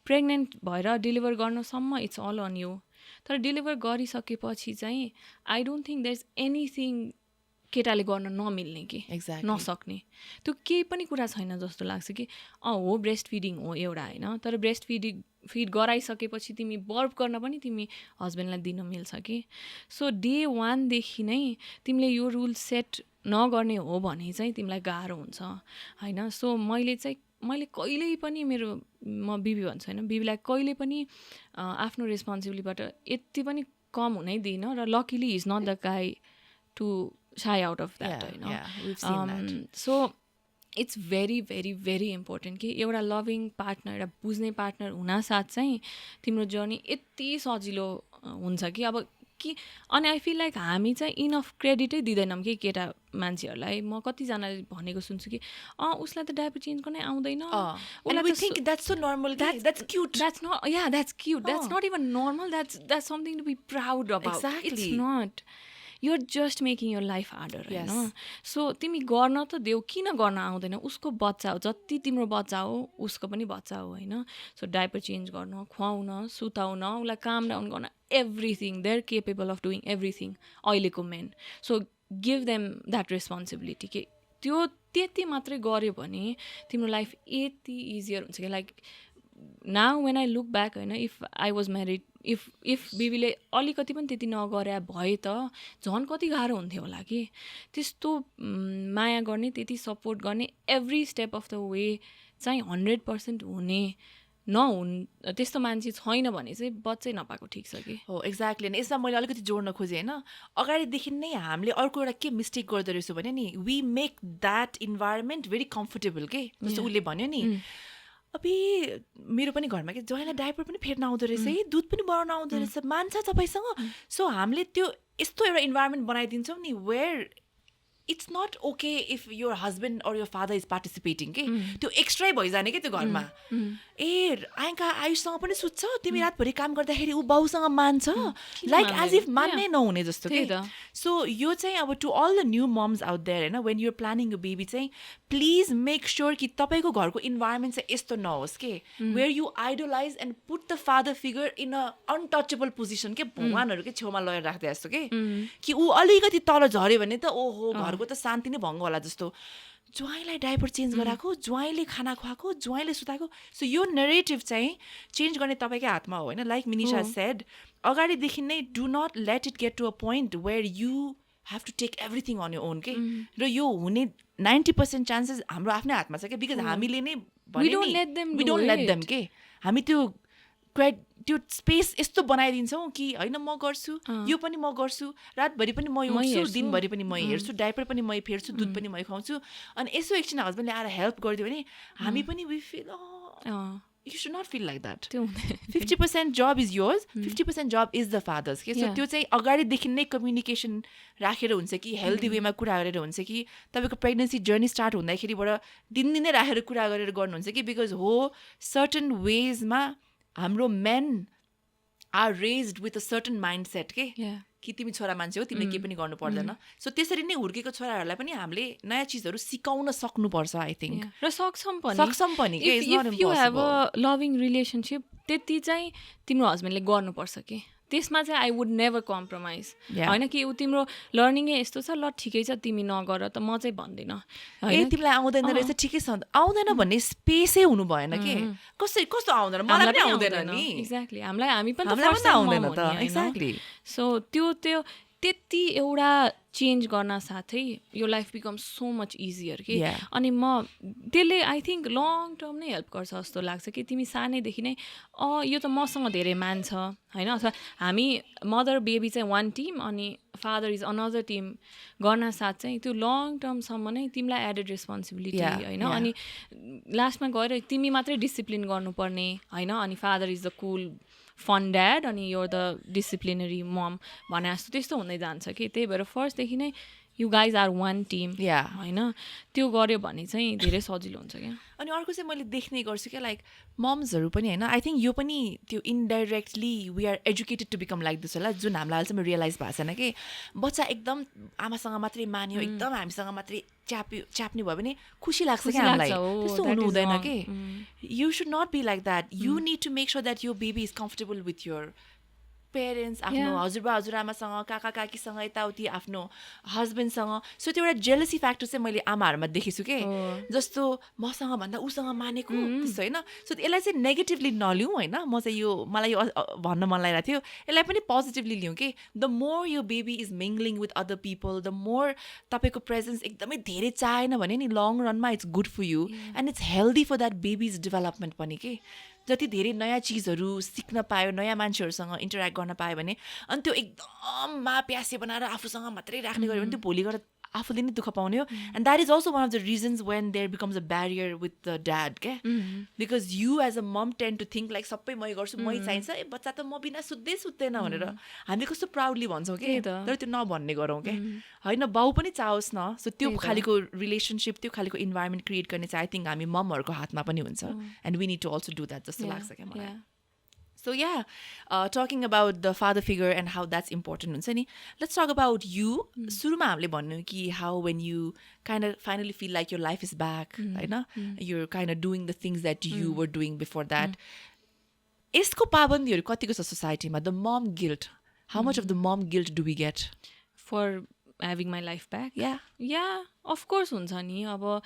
प्रेग्नेन्ट भएर डेलिभर गर्नसम्म इट्स अल अन यु तर डेलिभर गरिसकेपछि चाहिँ I don't think there is anything केटाले गर्न नमिल्ने कि नसक्ने त्यो केही पनि कुरा छैन जस्तो लाग्छ कि हो ब्रेस्ट फिडिङ हो एउटा होइन तर ब्रेस्ट फिड गराइसकेपछि तिमी बर्फ गर्न पनि तिमी हस्बेन्डलाई दिन मिल्छ कि सो डे 1 देखि नै तिमीले यो रुल सेट नगर्ने हो भने चाहिँ तिमीलाई गाह्रो हुन्छ होइन सो मैले कहिल्यै पनि म बिबी भन्छु होइन बिबीलाई कहिले पनि आफ्नो रेस्पोन्सिबिलिटीबाट यति पनि कम हुनै दिइनँ र luckily is not the guy to shy out of that we've seen that so it's very very very important कि एउटा लभिङ पार्टनर एउटा बुझ्ने पार्टनर हुनासाथ चाहिँ तिम्रो जर्नी यति सजिलो हुन्छ कि अब कि अनि आई फिल लाइक हामी चाहिँ इनफ क्रेडिटै दिँदैनौँ कि केटा मान्छेहरूलाई म कतिजनाले भनेको सुन्छु कि उसलाई त डायपर चेन्ज गर्नै आउँदैन that's not even normal that's something to be proud about it's not you're just making your life harder होइन सो तिमी गर्न त देऊ किन गर्न आउँदैन उसको बच्चा हो जति तिम्रो बच्चा हो उसको पनि बच्चा हो होइन सो डाइपर चेन्ज गर्न खुवाउन सुताउन उसलाई काम डाउन गर्न everything they are capable of doing everything अहिलेको men so give them that responsibility कि त्यो त्यति मात्रै गऱ्यो भने तिम्रो लाइफ यति इजियर हुन्छ कि like now when I look back होइन if I was married if बेबीले अलिकति पनि त्यति नगरे भए त झन् कति गाह्रो हुन्थ्यो होला कि त्यस्तो माया गर्ने त्यति सपोर्ट गर्ने every step of the way चाहिँ 100% हुने त्यस्तो मान्छे छैन भने चाहिँ बच्चै नपाएको ठिक छ कि हो एक्ज्याक्टली अनि यसमा मैले अलिकति जोड्न खोजेँ होइन अगाडिदेखि नै हामीले अर्को एउटा के मिस्टेक गर्दो रहेछौँ भने नि we make that environment very comfortable के जस्तो उसले भन्यो नि अबे मेरो पनि घरमा के ज्वाइँलाई डाइपर पनि फेर्न आउँदो रहेछ है दुध पनि बनाउन आउँदो रहेछ मान्छ तपाईँसँग सो हामीले त्यो यस्तो एउटा इन्भाइरोमेन्ट बनाइदिन्छौँ नि where it's not okay if your husband or your father is participating के त्यो एक्स्ट्रै भइजाने क्या त्यो घरमा ए आइका आयुषसँग पनि सुत्छ तिमी रातभरि काम गर्दाखेरि ऊ बाउसँग मान्छ लाइक एज इफ मान्नै नहुने जस्तो के सो यो चाहिँ अब to all the new moms out there होइन when you're planning you baby चाहिँ प्लिज मेक स्योर कि तपाईँको घरको इन्भाइरोमेन्ट चाहिँ यस्तो नहोस् के where you idolize and put the father figure in a untouchable position के भगवान्हरूकै छेउमा लगेर राख्दै जस्तो के कि ऊ अलिकति तल झऱ्यो भने त ओहो घरको त शान्ति नै भङ्ग होला जस्तो ज्वाइँलाई डाइपर चेन्ज गराएको ज्वाइँले खाना खुवाएको ज्वाइँले सुताएको सो यो नरेटिभ चाहिँ चेन्ज गर्ने तपाईँकै हातमा हो होइन लाइक मिनिशा सेड अगाडिदेखि नै do not let it get to a point where you have to take everything on your own के र यो हुने 90% चान्सेस हाम्रो आफ्नै हातमा छ क्या बिकज हामीले नै वी डोन्ट लेट देम के हामी त्यो स्पेस यस्तो बनाइदिन्छौँ कि होइन म गर्छु यो पनि म गर्छु रातभरि पनि म उठ्छु दिनभरि पनि म हेर्छु डाइपर पनि मै फेर्छु दुध पनि मै खुवाउँछु अनि यसो एकछिन हस्बेन्डले आएर हेल्प गरिदियो भने हामी पनि we feel you should not feel like that 50% job is yours 50% job is the father's के सो त्यो चाहिँ अगाडिदेखि नै कम्युनिकेसन राखेर हुन्छ कि हेल्दी वेमा कुरा गरेर हुन्छ कि तपाईँको प्रेग्नेन्सी जर्नी स्टार्ट हुँदाखेरिबाट दिनदिनै राखेर कुरा गरेर गर्नुहुन्छ कि बिकज हो सर्टन वेजमा हाम्रो men are raised with a certain mind set के कि तिमी छोरा मान्छे हो तिमीले केही पनि गर्नु पर्दैन सो त्यसरी नै हुर्केको छोराहरूलाई पनि हामीले नयाँ चिजहरू सिकाउन सक्नुपर्छ आई थिङ्क र सक्षम पनि if you have a loving relationship त्यति चाहिँ तिम्रो हस्बेन्डले गर्नुपर्छ कि त्यसमा चाहिँ आई वुड नेभर कम्प्रोमाइज होइन कि ऊ तिम्रो लर्निङै यस्तो छ ल ठिकै छ तिमी नगर त म चाहिँ भन्दिनँ ए तिमीलाई आउँदैन रहेछ ठिकै छ आउँदैन भन्ने स्पेसै हुनु भएन के कस्तो आउँदैन मलाई पनि आउँदैन नि एक्ज्याक्टली हामी पनि आउँदैन त एक्ज्याक्टली सो त्यो त्यति एउटा चेन्ज गर्न साथै यो life become so much easier कि अनि म त्यसले आई थिङ्क लङ टर्म नै हेल्प गर्छ जस्तो लाग्छ कि तिमी सानैदेखि नै यो त मसँग धेरै मान्छ होइन अथवा हामी मदर बेबी चाहिँ वान टिम अनि फादर इज अनदर टिम गर्न साथ चाहिँ त्यो लङ टर्मसम्म नै तिमीलाई एडेड रेस्पोन्सिबिलिटी होइन अनि लास्टमा गएर तिमी मात्रै डिसिप्लिन गर्नुपर्ने होइन अनि father is the cool fun dad अनि यो द डिसिप्लिनरी मम भने जस्तो त्यस्तो हुँदै जान्छ कि त्यही भएर फर्स्टदेखि नै you guys are one team होइन त्यो गऱ्यो भने चाहिँ धेरै सजिलो हुन्छ क्या अनि अर्को चाहिँ मैले देख्ने गर्छु क्या लाइक मम्सहरू पनि होइन आई थिङ्क यो पनि त्यो indirectly we are educated to become like this होला जुन हामीलाई अहिलेसम्म रियलाइज भएको छैन कि बच्चा एकदम आमासँग मात्रै मान्यो एकदम हामीसँग मात्रै च्याप्ने भयो भने खुसी लाग्छ क्या हामीलाई त्यस्तो हुनु हुँदैन कि you should not be like that you need to make sure that यो baby is comfortable with your parents आफ्नो हजुरबा हजुरआमासँग काका काकीसँग यताउति आफ्नो हस्बेन्डसँग सो त्यो एउटा जेलसी फ्याक्टर चाहिँ मैले आमाहरूमा देखेछु के जस्तो मसँग भन्दा उसँग मानेको त्यस्तो होइन सो यसलाई चाहिँ नेगेटिभली नलिउँ होइन म चाहिँ मलाई यो भन्न मन लागिरहेको थियो यसलाई पनि पोजिटिभली लिउँ कि द मोर यो baby is mingling with other people the more तपाईँको प्रेजेन्स एकदमै धेरै चाहेन भने नि लङ रनमा it's good for you and it's healthy for that baby's development पनि के जति धेरै नयाँ चिजहरू सिक्न पायो नयाँ मान्छेहरूसँग इन्टरेक्ट गर्न पायो भने अनि त्यो एकदम प्यासे बनाएर आफूसँग मात्रै राख्ने गऱ्यो भने त्यो भोलि गएर आफूले नै दुःख पाउने हो and that is also one of the reasons when there becomes a barrier with the dad क्या because you as a mom tend to think like सबै मै गर्छु मै चाहिन्छ ए बच्चा त म बिना सुत्दैन भनेर हामी कस्तो प्राउडली भन्छौँ कि तर त्यो नभन्ने गरौँ क्या होइन बाउ पनि चाहोस् न सो त्यो खालिको रिलेसनसिप त्यो खालिको इन्भाइरोमेन्ट क्रिएट गर्ने चाहिँ आई थिङ्क हामी ममहरूको हातमा पनि हुन्छ and we need to also do that जस्तो लाग्छ क्या मलाई So yeah, talking about the father figure and how that's important हुन्छ नि, let's talk about you. सुरुमा हामीले भन्नु कि how when you kind of finally feel like your life is back, होइन, you're kind of doing the things that you were doing before that. यसको पाबन्दीहरू कतिको छ सोसाइटीमा? The mom guilt. How much of the mom guilt do we get? For having my life back? Yeah. Yeah, of course हुन्छ नि. अब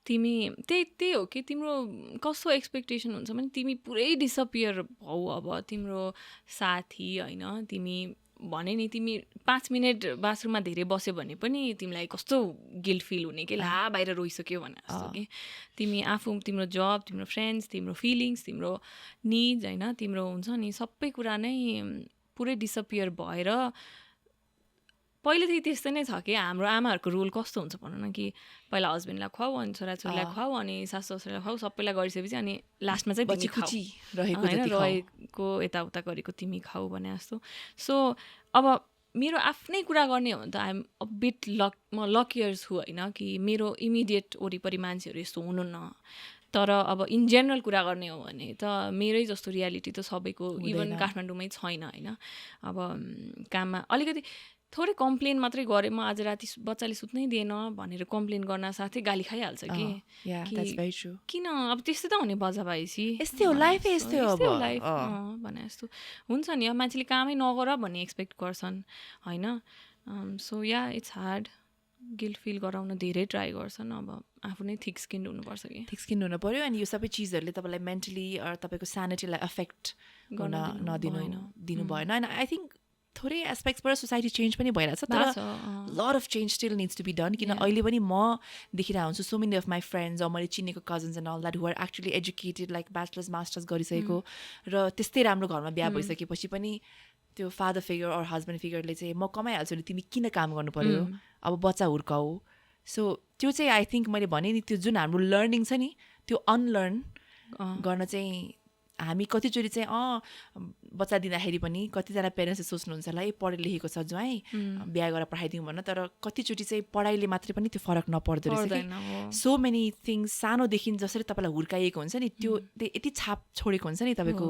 तिमी त्यही हो कि तिम्रो कस्तो एक्सपेक्टेसन हुन्छ भने तिमी पुरै डिसअपियर भौ, अब तिम्रो साथी होइन, तिमी भने नि तिमी 5 मिनट बाथरुममा धेरै बस्यो भने पनि तिमीलाई कस्तो गिल्ट फिल हुने कि ला बाहिर रोइसक्यो भने जस्तो कि तिमी आफू तिम्रो जब, तिम्रो फ्रेन्ड्स, तिम्रो फिलिङ्स, तिम्रो निड्स होइन, तिम्रो हुन्छ नि सबै कुरा नै पुरै डिसअपियर भएर पहिलेदेखि त्यस्तै नै छ कि हाम्रो आमाहरूको रोल कस्तो हुन्छ भनौँ न, कि पहिला हस्बेन्डलाई खुवाऊ अनि छोराछोरीलाई खुवाऊ अनि सासू ससुरालाई खुवाऊ, सबैलाई गरिसकेपछि अनि लास्टमा चाहिँ तिमी खाऊ होइन, रहेको यताउता गरेको तिमी खाऊ भने जस्तो. सो अब मेरो आफ्नै कुरा गर्ने हो भने त आइएम अ बिट म लकियर्स छु होइन, कि मेरो इमिडिएट वरिपरि मान्छेहरू यस्तो हुनुहुन्न. तर अब इन जेनरल कुरा गर्ने हो भने त मेरै जस्तो रियालिटी त सबैको इभन काठमाडौँमै छैन होइन. अब काममा अलिकति थोरै कम्प्लेन मात्रै गरेँ, म आज राति बच्चाले सुत्नै दिएन भनेर कम्प्लेन गर्न साथै गाली खाइहाल्छ कि किन, अब त्यस्तै त हुने बजा भएपछि यस्तै हो लाइफ, यस्तै हो लाइफ भने जस्तो हुन्छ नि. अब मान्छेले कामै नगर भन्ने एक्सपेक्ट गर्छन् होइन. So yeah it's hard, guilt feel गराउन धेरै ट्राई गर्छन्. अब आफू नै थिक स्किन हुनुपर्छ कि थिक स्किन हुनु पऱ्यो. अनि यो सबै चिजहरूले तपाईँलाई मेन्टली तपाईँको स्यानिटीलाई अफेक्ट गर्न दिनु भएन. एन्ड आई थिङ्क थोरै एस्पेक्ट्सबाट सोसाइटी चेन्ज पनि भइरहेछ, तर lot of change still needs to be done. किन अहिले पनि म देखिरहेको हुन्छु so many of my friends, मैले चिनेको cousins and all that who are actually educated like bachelors masters गरिसकेको र त्यस्तै राम्रो घरमा बिहा भइसकेपछि पनि त्यो फादर फिगर अर हस्बेन्ड फिगरले चाहिँ म कमाइहाल्छु नि, तिमी किन काम गर्नु पऱ्यो, अब बच्चा हुर्काऊ. सो त्यो चाहिँ आई थिङ्क मैले भने नि, त्यो जुन हाम्रो लर्निङ छ नि त्यो अनलर्न गर्न चाहिँ हामी कतिचोटि चाहिँ बच्चा दिँदाखेरि पनि कतिजना पेरेन्ट्सले सोच्नुहुन्छ होला पढे लेखेको छ ज्वाइँ बिहा गरेर पठाइदिउँ भन्न, तर कतिचोटि चाहिँ पढाइले मात्रै पनि त्यो फरक नपर्दो रहेछ. सो मेनी थिङ्स सानोदेखि जसरी तपाईँलाई हुर्काइएको हुन्छ नि त्यो यति छाप छोडेको हुन्छ नि तपाईँको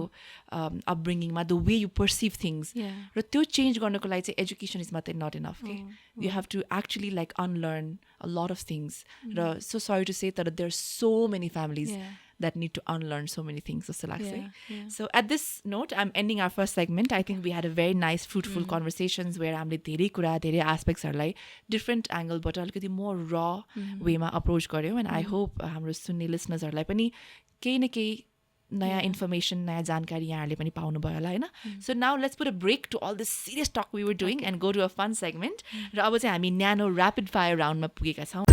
अपब्रिङ्गिङमा, the way you perceive things. र त्यो चेन्ज गर्नको लागि चाहिँ एजुकेसन इज मात्रै नट इनफ के, you have to actually like unlearn a lot of things. र सो सरी टु से तर there are so many families that need to unlearn so many things जस्तो लाग्छ. So at this note, I'm ending our first segment. I think we had a very nice, fruitful conversations where हामीले धेरै कुरा, धेरै aspectsहरूलाई different angleबाट अलिकति more raw wayमा approach गर्यौँ. And I hope हाम्रो सुन्ने listenersहरूलाई पनि केही न केही नयाँ information, नयाँ जानकारी यहाँहरूले पनि पाउनु भयो होला होइन. So now let's put a break to all this serious talk we were doing and go to a fun segment. र अब चाहिँ हामी न्यानो rapid fire roundमा पुगेका छौँ.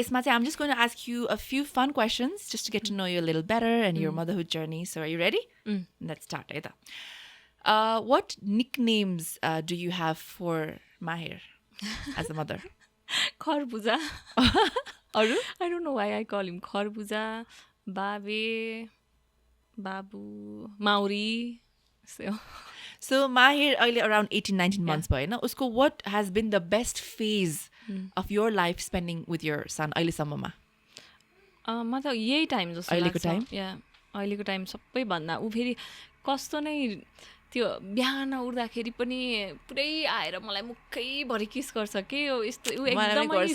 Isma, I'm just going to ask you a few fun questions just to get to know you a little better and your motherhood journey. So are you ready? Let's start. What nicknames do you have for Mahir as a mother? Kharbuza. I don't know why I call him Kharbuza, Babe, Babu, Mauri. So Mahir early around 18-19 months bhayo na usko what has been the best phase of your life spending with your son अहिलेसम्ममा? म त यही टाइम जस्तो लाग्छ. अहिलेको टाइम सबैभन्दा ऊ फेरि कस्तो नै त्यो बिहान उठ्दाखेरि पनि पुरै आएर मलाई मुखैभरि किस गर्छ के यस्तो ऊ एकदमै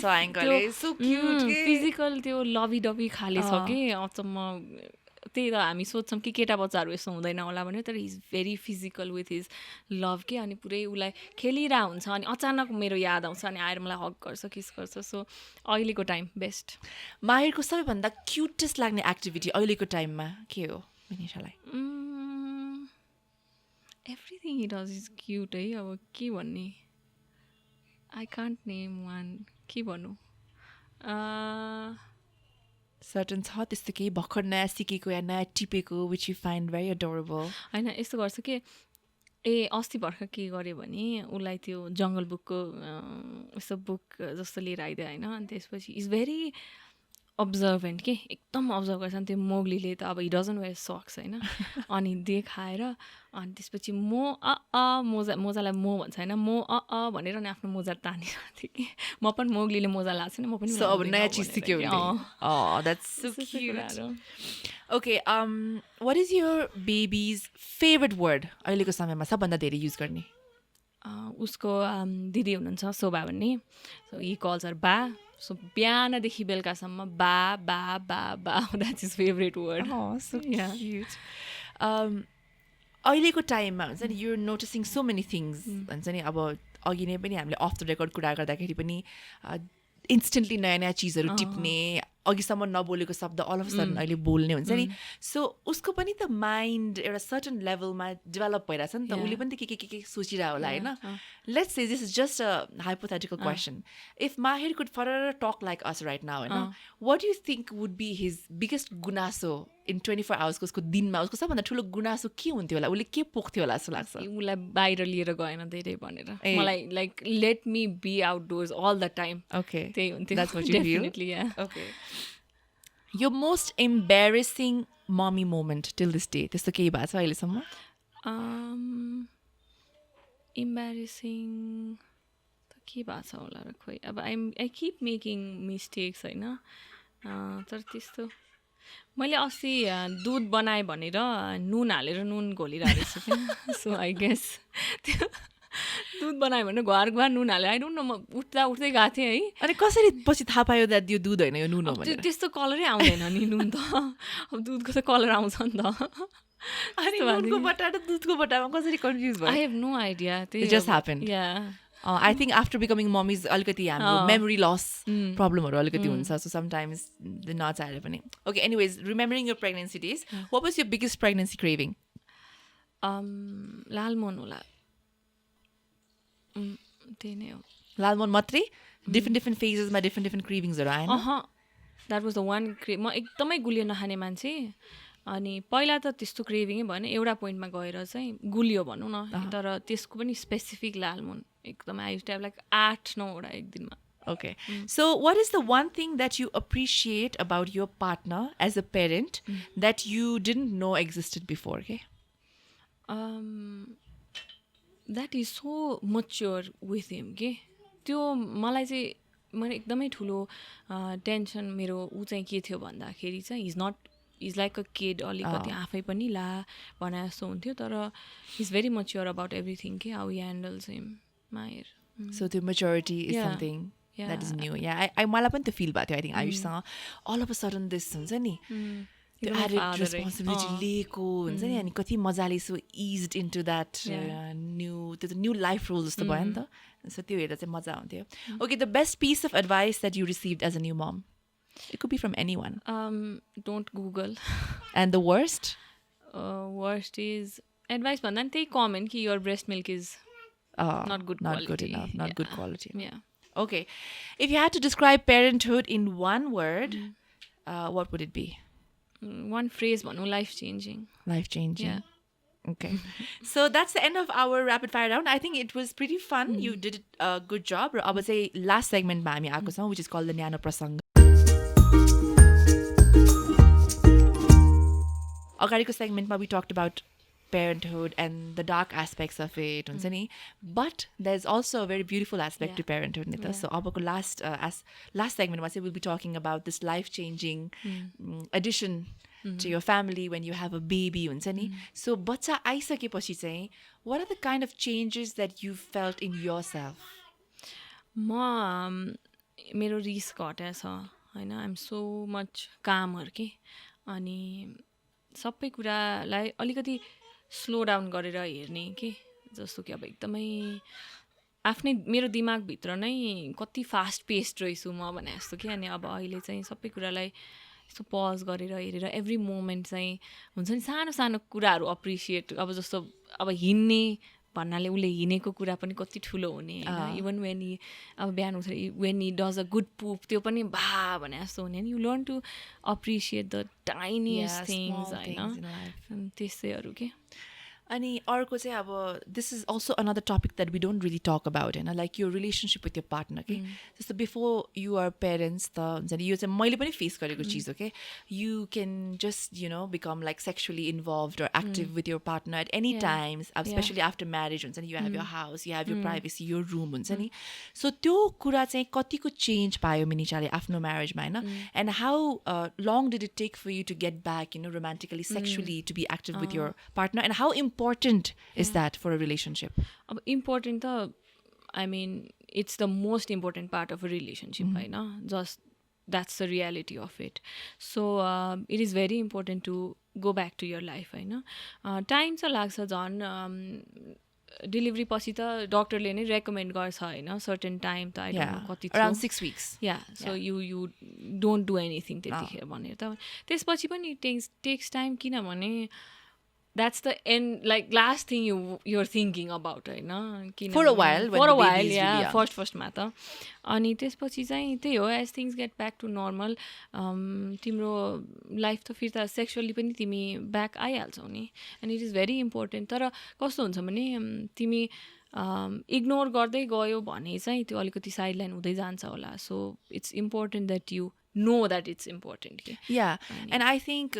फिजिकल त्यो लभी डभी खाले छ के. अचम्म त्यही त हामी सोच्छौँ कि केटा बच्चाहरू यस्तो हुँदैन होला भने, तर is very physical with his love के. अनि पुरै उसलाई खेलिरहेको हुन्छ अनि अचानक मेरो याद आउँछ अनि आएर मलाई हक गर्छ, किस गर्छ. सो अहिलेको टाइम बेस्ट. माहिरको सबैभन्दा क्युटेस्ट लाग्ने एक्टिभिटी अहिलेको टाइममा के हो मिनिशालाई? Everything he does is cute है. अब के भन्ने, आई कान्ट नेम वान. के भन्नु, सर्टन छ त्यस्तो केही भर्खर नयाँ सिकेको या नयाँ टिपेको which you find very adorable? होइन यस्तो गर्छ कि अस्ति भर्खर के गर्यो भने उसलाई त्यो जङ्गल बुकको यस्तो बुक जस्तो लिएर आइदियो होइन. अनि त्यसपछि इज भेरी अब्जर्भेन्ट के एकदम अब्जर्भ गर्छ त्यो मोगलीले त अब हि डजन्ट वेयर सक्स होइन अनि देखाएर अनि त्यसपछि मोजालाई म भन्छ होइन म भनेर अनि आफ्नो मोजा तानिरहेको थिएँ कि म पनि मोगलीले मोजा लाग्छ नि म पनि So अब नयाँ चिज भनेर सिक्यो कि, Oh, that's so त्यस्तो cute. कुराहरू। Okay, what is your baby's favorite word अहिलेको समयमा सबभन्दा धेरै युज गर्ने? उसको दिदी हुनुहुन्छ शोभा भन्ने सो हि कल्स हर बा सो बिहानदेखि बेलुकासम्म बा बा बा बा that's his favourite word Oh, so cute. अहिलेको टाइममा हुन्छ नि you're noticing so many things हुन्छ नि अब अघि नै पनि हामीले अफ द रेकर्ड कुरा गर्दाखेरि पनि इन्स्टेन्टली नयाँ नयाँ चिजहरू टिप्ने अघिसम्म नबोलेको शब्द अल अफ सडन अहिले बोल्ने हुन्छ नि सो उसको पनि त माइन्ड एउटा सर्टन लेभलमा डेभलप भइरहेछ नि त उसले पनि त के सोचिरह होला होइन let's say this is just a hypothetical question if Mahir could for talk like us right now होइन what you think would be his biggest गुनासो इन 24 आवर्सको उसको दिनमा उसको सबभन्दा ठुलो गुनासो के हुन्थ्यो होला उसले के पोख्थ्यो होला जस्तो लाग्छ उसलाई बाहिर लिएर गएन धेरै भनेर मलाई like let me be outdoors all the time okay त्यही हुन्थ्यो That's what you feel? Definitely, yeah. Okay. Your most embarrassing mommy moment till this day त्यस्तो केही भएको छ अहिलेसम्म इम्बेरेसिङ त के भएको छ होला र खोइ अब आई किप मेकिङ मिस्टेक्स होइन तर त्यस्तो मैले अस्ति दुध बनाएँ भनेर नुन हालेर नुन घोलिरहेको रहेछु कि सो आई गेस त्यो दुध बनायो भने घर नुन हालेर आई डोन्ट नो म उठ्दै गएको थिएँ है अनि कसरी पछि थाहा पायो द्याट यो दुध होइन यो नुन हो भनेर त्यस्तो कलरै आउँदैन नि नुन त अब दुधको त कलर आउँछ नि त अनि नुनको बट्टा र दुधको बट्टामा कसरी कन्फ्युज भयो I have no idea It just happened. या I think after becoming mummies अलिकति हाम्रो मेमोरी लस प्रब्लमहरू अलिकति हुन्छ सो समटाइम्स नचाहेर पनि okay anyways remembering your pregnancy days what was your biggest pregnancy craving लालमोहन होला त्यही नै हो लालमोहन मात्रै डिफ्रेन्ट फेजेसमा डिफ्रेन्ट क्रेभिङ्सहरू आएन द्याट वाज द वान म एकदमै गुलियो नखाने मान्छे अनि पहिला त त्यस्तो क्रेभिङै भएन एउटा पोइन्टमा गएर चाहिँ गुलियो भनौँ न तर त्यसको पनि स्पेसिफिक लालमोहन एकदमै I used to have like 8-9 एक दिनमा Okay. So what is the one thing that you appreciate about your partner as a parent that you didn't know existed before? Okay. That is so mature with him के त्यो मलाई चाहिँ मैले एकदमै ठुलो टेन्सन मेरो ऊ चाहिँ के थियो भन्दाखेरि चाहिँ इज लाइक अ किड अलिकति आफै पनि ला भने जस्तो हुन्थ्यो तर is very mature about everything के how he handles him Mayar So the maturity is Yeah. something Yeah. that is new. Yeah, I मलाई पनि त्यो फिल भएको थियो आई थिङ्क आयुषसँग all of a sudden this हुन्छ नि त्यो एकदमै एडेड father रेस्पोन्सिबिलिटी लिएको हुन्छ नि अनि कति मजाले सो इज्ड इन्टु द्याट त्यो न्यू लाइफ रोल जस्तो भयो नि त सो त्यो हेर्दा चाहिँ मजा आउँथ्यो okay the best piece of advice that you received as a new mom it could be from any one don't Google and the worst worst is advice भन्दा पनि त्यही कमेन्ट कि your breast milk is not good quality. enough, not good Yeah. quality. Yeah. Okay. If you had to describe parenthood in one word, what would it be? One phrase भनौँ life changing. Life changing. Yeah. Okay. So that's the end of our rapid fire round. I think it was pretty fun. You did a good job. अब चाहिँ last segment मा हामी आएको छौँ which is called the Nyano प्रसङ्ग. अगाडिको segment मा we talked about parenthood and the dark aspects of it हुन्छ नि but there's also a very beautiful aspect to parenthood नि त so अबको last segment मा चाहिँ we'll be talking about this life changing addition to your family when you have a baby हुन्छ नि so बच्चा आइसकेपछि चाहिँ what are the kind of changes that you felt in yourself? म मेरो रिस घटेछ होइन आइएम सो मच कामर के अनि सबै कुरालाई अलिकति स्लो डाउन गरेर हेर्ने के जस्तो कि अब एकदमै आफ्नै मेरो दिमागभित्र नै कति फास्ट पेस्ड रहेछु म भने जस्तो कि अनि अब अहिले चाहिँ सबै कुरालाई यस्तो पज गरेर हेरेर एभ्री मोमेन्ट चाहिँ हुन्छ नि सानो सानो कुराहरू अप्रिसिएट अब जस्तो अब हिँड्ने भन्नाले उसले हिँडेको कुरा पनि कति ठुलो हुने होइन इभन वेन हि अब बिहान उठेर when he does a good poop त्यो पनि भा भने जस्तो हुने नि you learn to appreciate the tiniest things होइन त्यस्तैहरू के अनि अर्को चाहिँ अब this is also another topic that we don't really talk about होइन लाइक यो रिलेसनसिप विथ यर पार्टनर के जस्तो बिफोर यु आर पेरेन्ट्स त हुन्छ नि यो चाहिँ मैले पनि फेस गरेको चिज हो के you can just you know become like sexually involve or active with your partner at any times अब स्पेसली आफ्टर म्यारेज हुन्छ नि you have your house you have your privacy यो रुम हुन्छ नि सो त्यो कुरा चाहिँ कतिको चेन्ज पायो मिनिचाले आफ्नो म्यारेजमा होइन and how long did it take for you to get back you know romantically sexually to be active with your partner and how important is that for a relationship? Important I mean it's the most important part of a relationship right now just that's the reality of it so it is very important to go back to your life right now time cha लाग्छ झन् डेलिभरी पछि त डक्टरले नै रेकमेन्ड गर्छ होइन सर्टेन टाइम त आई डोन्ट नो कति around 6 weeks so you don't do anything त्यतिखेर भनेर त त्यसपछि पनि टेक्स टाइम किनभने that's the end like last thing you're thinking about होइन for a while yeah फर्स्टमा त अनि त्यसपछि चाहिँ त्यही हो as things get back to normal तिम्रो लाइफ त फेरि त सेक्सुअली पनि तिमी ब्याक आइहाल्छौ नि and it is very important तर कस्तो हुन्छ भने तिमी इग्नोर गर्दै गयो भने चाहिँ त्यो अलिकति साइडलाइन हुँदै जान्छ होला so it's important that you know that it's important and I think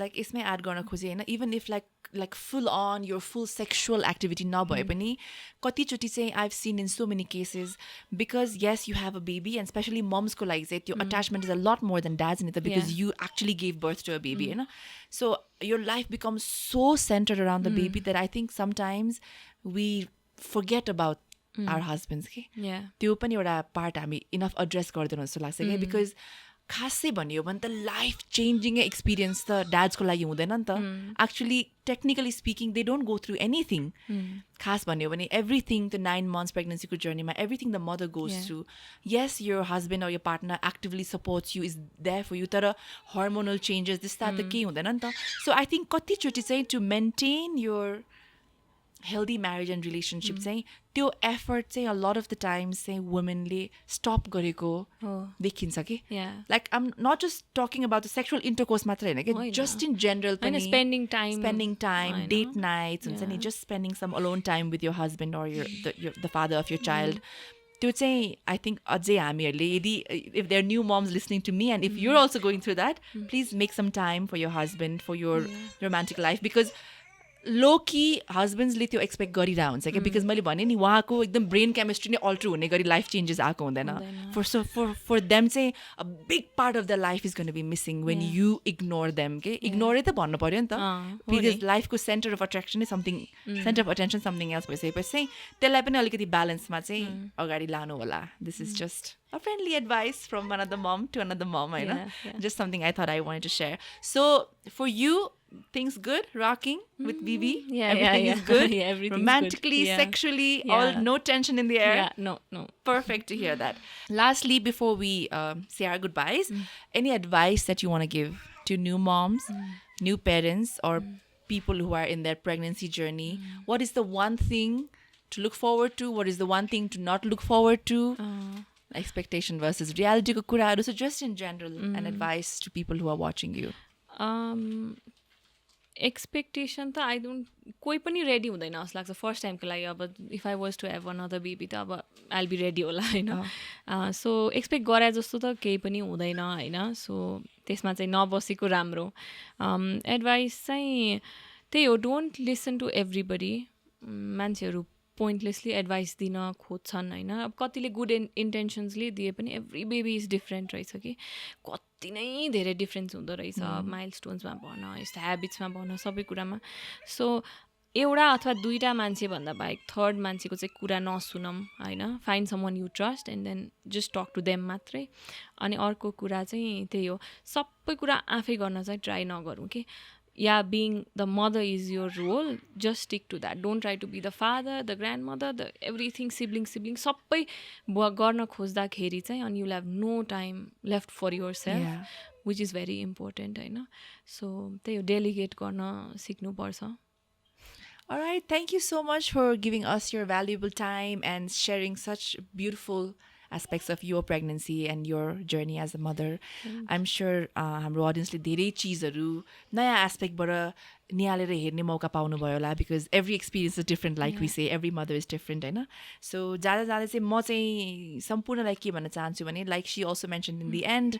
like ismai add garna khoje haina even if like full on your full sexual activity nabhaye pani kati choti chai I've seen in so many cases because yes you have a baby and especially moms ko लागि चाहिँ त्यो attachment is a lot more than dads in it because you actually gave birth to a baby you know so your life becomes so centered around the baby that I think sometimes we forget about our husbands त्यो पनि एउटा पार्ट हामी इनफ एड्रेस गर्दैनौँ जस्तो लाग्छ क्या बिकज खासै भन्यो भने त लाइफ चेन्जिङ एक्सपिरियन्स त ड्याड्सको लागि हुँदैन नि त actually technically speaking they don't go through anything खास भन्यो भने एभ्रिथिङ त्यो 9 months प्रेग्नेन्सीको जर्नीमा everything the mother goes through yes your husband or your partner actively supports you is there for you तर हर्मोनल चेन्जेस त्यस्ता त केही हुँदैन नि त सो आई थिङ्क कतिचोटि चाहिँ to maintain your healthy marriage and relationship चाहिँ त्यो एफर्ट चाहिँ a lot of the times चाहिँ womenले stop गरेको देखिन्छ कि like I'm not just talking about the sexual intercourse मात्र हैन कि just in general पनि spending time date nights हुन्छ नि just spending some alone time with your husband or the father of your child त्यो चाहिँ I think अझै हामीहरूले यदि if there are new moms listening to me and if you're also going through that please make some time for your husband for your romantic life because लो कि हस्बेन्ड्सले त्यो एक्सपेक्ट गरिरहेको हुन्छ क्या बिकज मैले भने नि उहाँको एकदम ब्रेन केमिस्ट्री नै अल्टर हुने गरी लाइफ चेन्जेस आएको हुँदैन फर देम चाहिँ a big part of the life is gonna be missing when you ignore them के इग्नोरै त भन्नु पऱ्यो नि त बिकज लाइफको सेन्टर अफ अट्र्याक्सन नै something centre of attention something else भइसकेपछि चाहिँ त्यसलाई पनि अलिकति ब्यालेन्समा चाहिँ अगाडि लानु होला this is just a friendly advice from another mom to another mom just something I thought I wanted to share so for you things good rocking with Bibi everything is good everything's romantically good. sexually all no tension in the air no perfect to hear that lastly before we say our goodbyes any advice that you want to give to new moms new parents or people who are in their pregnancy journey what is the one thing to look forward to what is the one thing to not look forward to expectation versus reality ko kuraharu so just in general an advice to people who are watching you expectation त आई डोन्ट कोही पनि रेडी हुँदैन जस्तो लाग्छ फर्स्ट टाइमको लागि अब if I was to have another baby त अब आइल बी रेडी होला होइन सो एक्सपेक्ट गरे जस्तो त केही पनि हुँदैन होइन सो त्यसमा चाहिँ नबसेको राम्रो एडभाइस चाहिँ त्यही हो डोन्ट लिसन टु एभ्रीबडी मान्छेहरू पोइन्टलेसली एडभाइस दिन खोज्छन् होइन अब कतिले गुड इन्टेन्सन्सले दिए पनि एभ्री बेबी इज डिफ्रेन्ट रहेछ कि कति नै धेरै डिफ्रेन्स हुँदो रहेछ माइल स्टोन्समा भन यस्तो ह्याबिट्समा भन सबै कुरामा सो एउटा अथवा दुईवटा मान्छे भन्दा बाहेक थर्ड मान्छेको चाहिँ कुरा नसुनौँ होइन find someone you trust and then just talk to them मात्रै अनि अर्को कुरा चाहिँ त्यही हो सबै कुरा आफै गर्न चाहिँ ट्राई नगरौँ कि being the mother is your role just stick to that don't try to be the father the grandmother the everything sibling सबै गर्न खोज्दाखेरि चाहिँ अनि you'll have no time left for yourself which is very important होइन so त्यही हो डेलिगेट गर्न सिक्नुपर्छ All right, thank you so much for giving us your valuable time and sharing such beautiful aspects of your pregnancy and your journey as a mother. I'm sure हाम्रो audience ले धेरै चीजहरु नयाँ aspect बाट निहालेर हेर्ने मौका पाउनुभयो होला because every experience is different like we say every mother is different होइन सो जाँदा जाँदा चाहिँ म चाहिँ सम्पूर्णलाई के भन्न चाहन्छु भने like she also mention in the and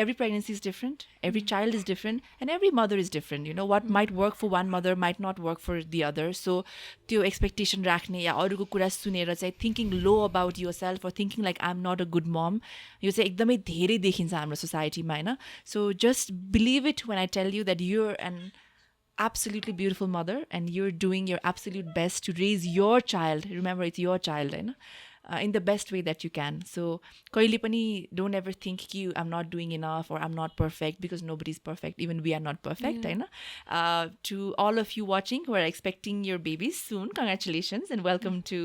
every pregnancy is different every child is different and every mother is different you know what might work for one mother might not work for the other so त्यो एक्सपेक्टेसन राख्ने या अरूको कुरा सुनेर चाहिँ thinking low about yourself or thinking like I am not a good mom यो चाहिँ एकदमै धेरै देखिन्छ हाम्रो सोसाइटीमा होइन so just believe it when I tell you that you're an absolutely beautiful mother and you're doing your absolute best to raise your child. Remember, it's your child, right? In the best way that you can. So, kaile pani don't ever think ki I'm not doing enough or I'm not perfect because nobody's perfect. Even we are not perfect, right? To all of you watching who are expecting your babies soon, congratulations and welcome to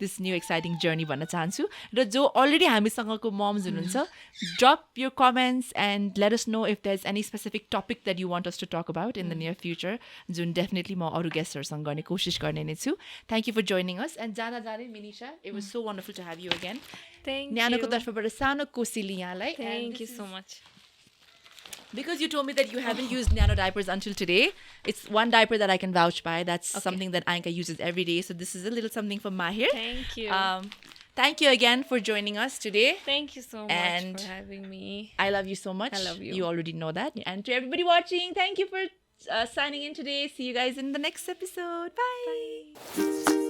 this new exciting journey. Bhanna chahanchu. Ra jo already हामीसँगको moms हुनुहुन्छ, drop your comments and let us know if there's any specific topic that you want us to talk about in the near future. जुन definitely म अरू guestहरूसँग गर्ने कोसिस गर्ने नै छु. Thank you for joining us and जाँदा जाँदै Minisha, it was so wonderful to have you again. Thank न्यानोको you. तर्फबाट सानो कोसिली यहाँलाई. Thank you so much. Because you told me that you haven't used Nyano Diapers until today, it's one diaper that I can vouch by. That's something that Anka uses every day. So this is a little something from my here. Thank you. Thank you again for joining us today. Thank you so much And for having me. I love you so much. I love you. You already know that. And to everybody watching, thank you for signing in today. See you guys in the next episode. Bye.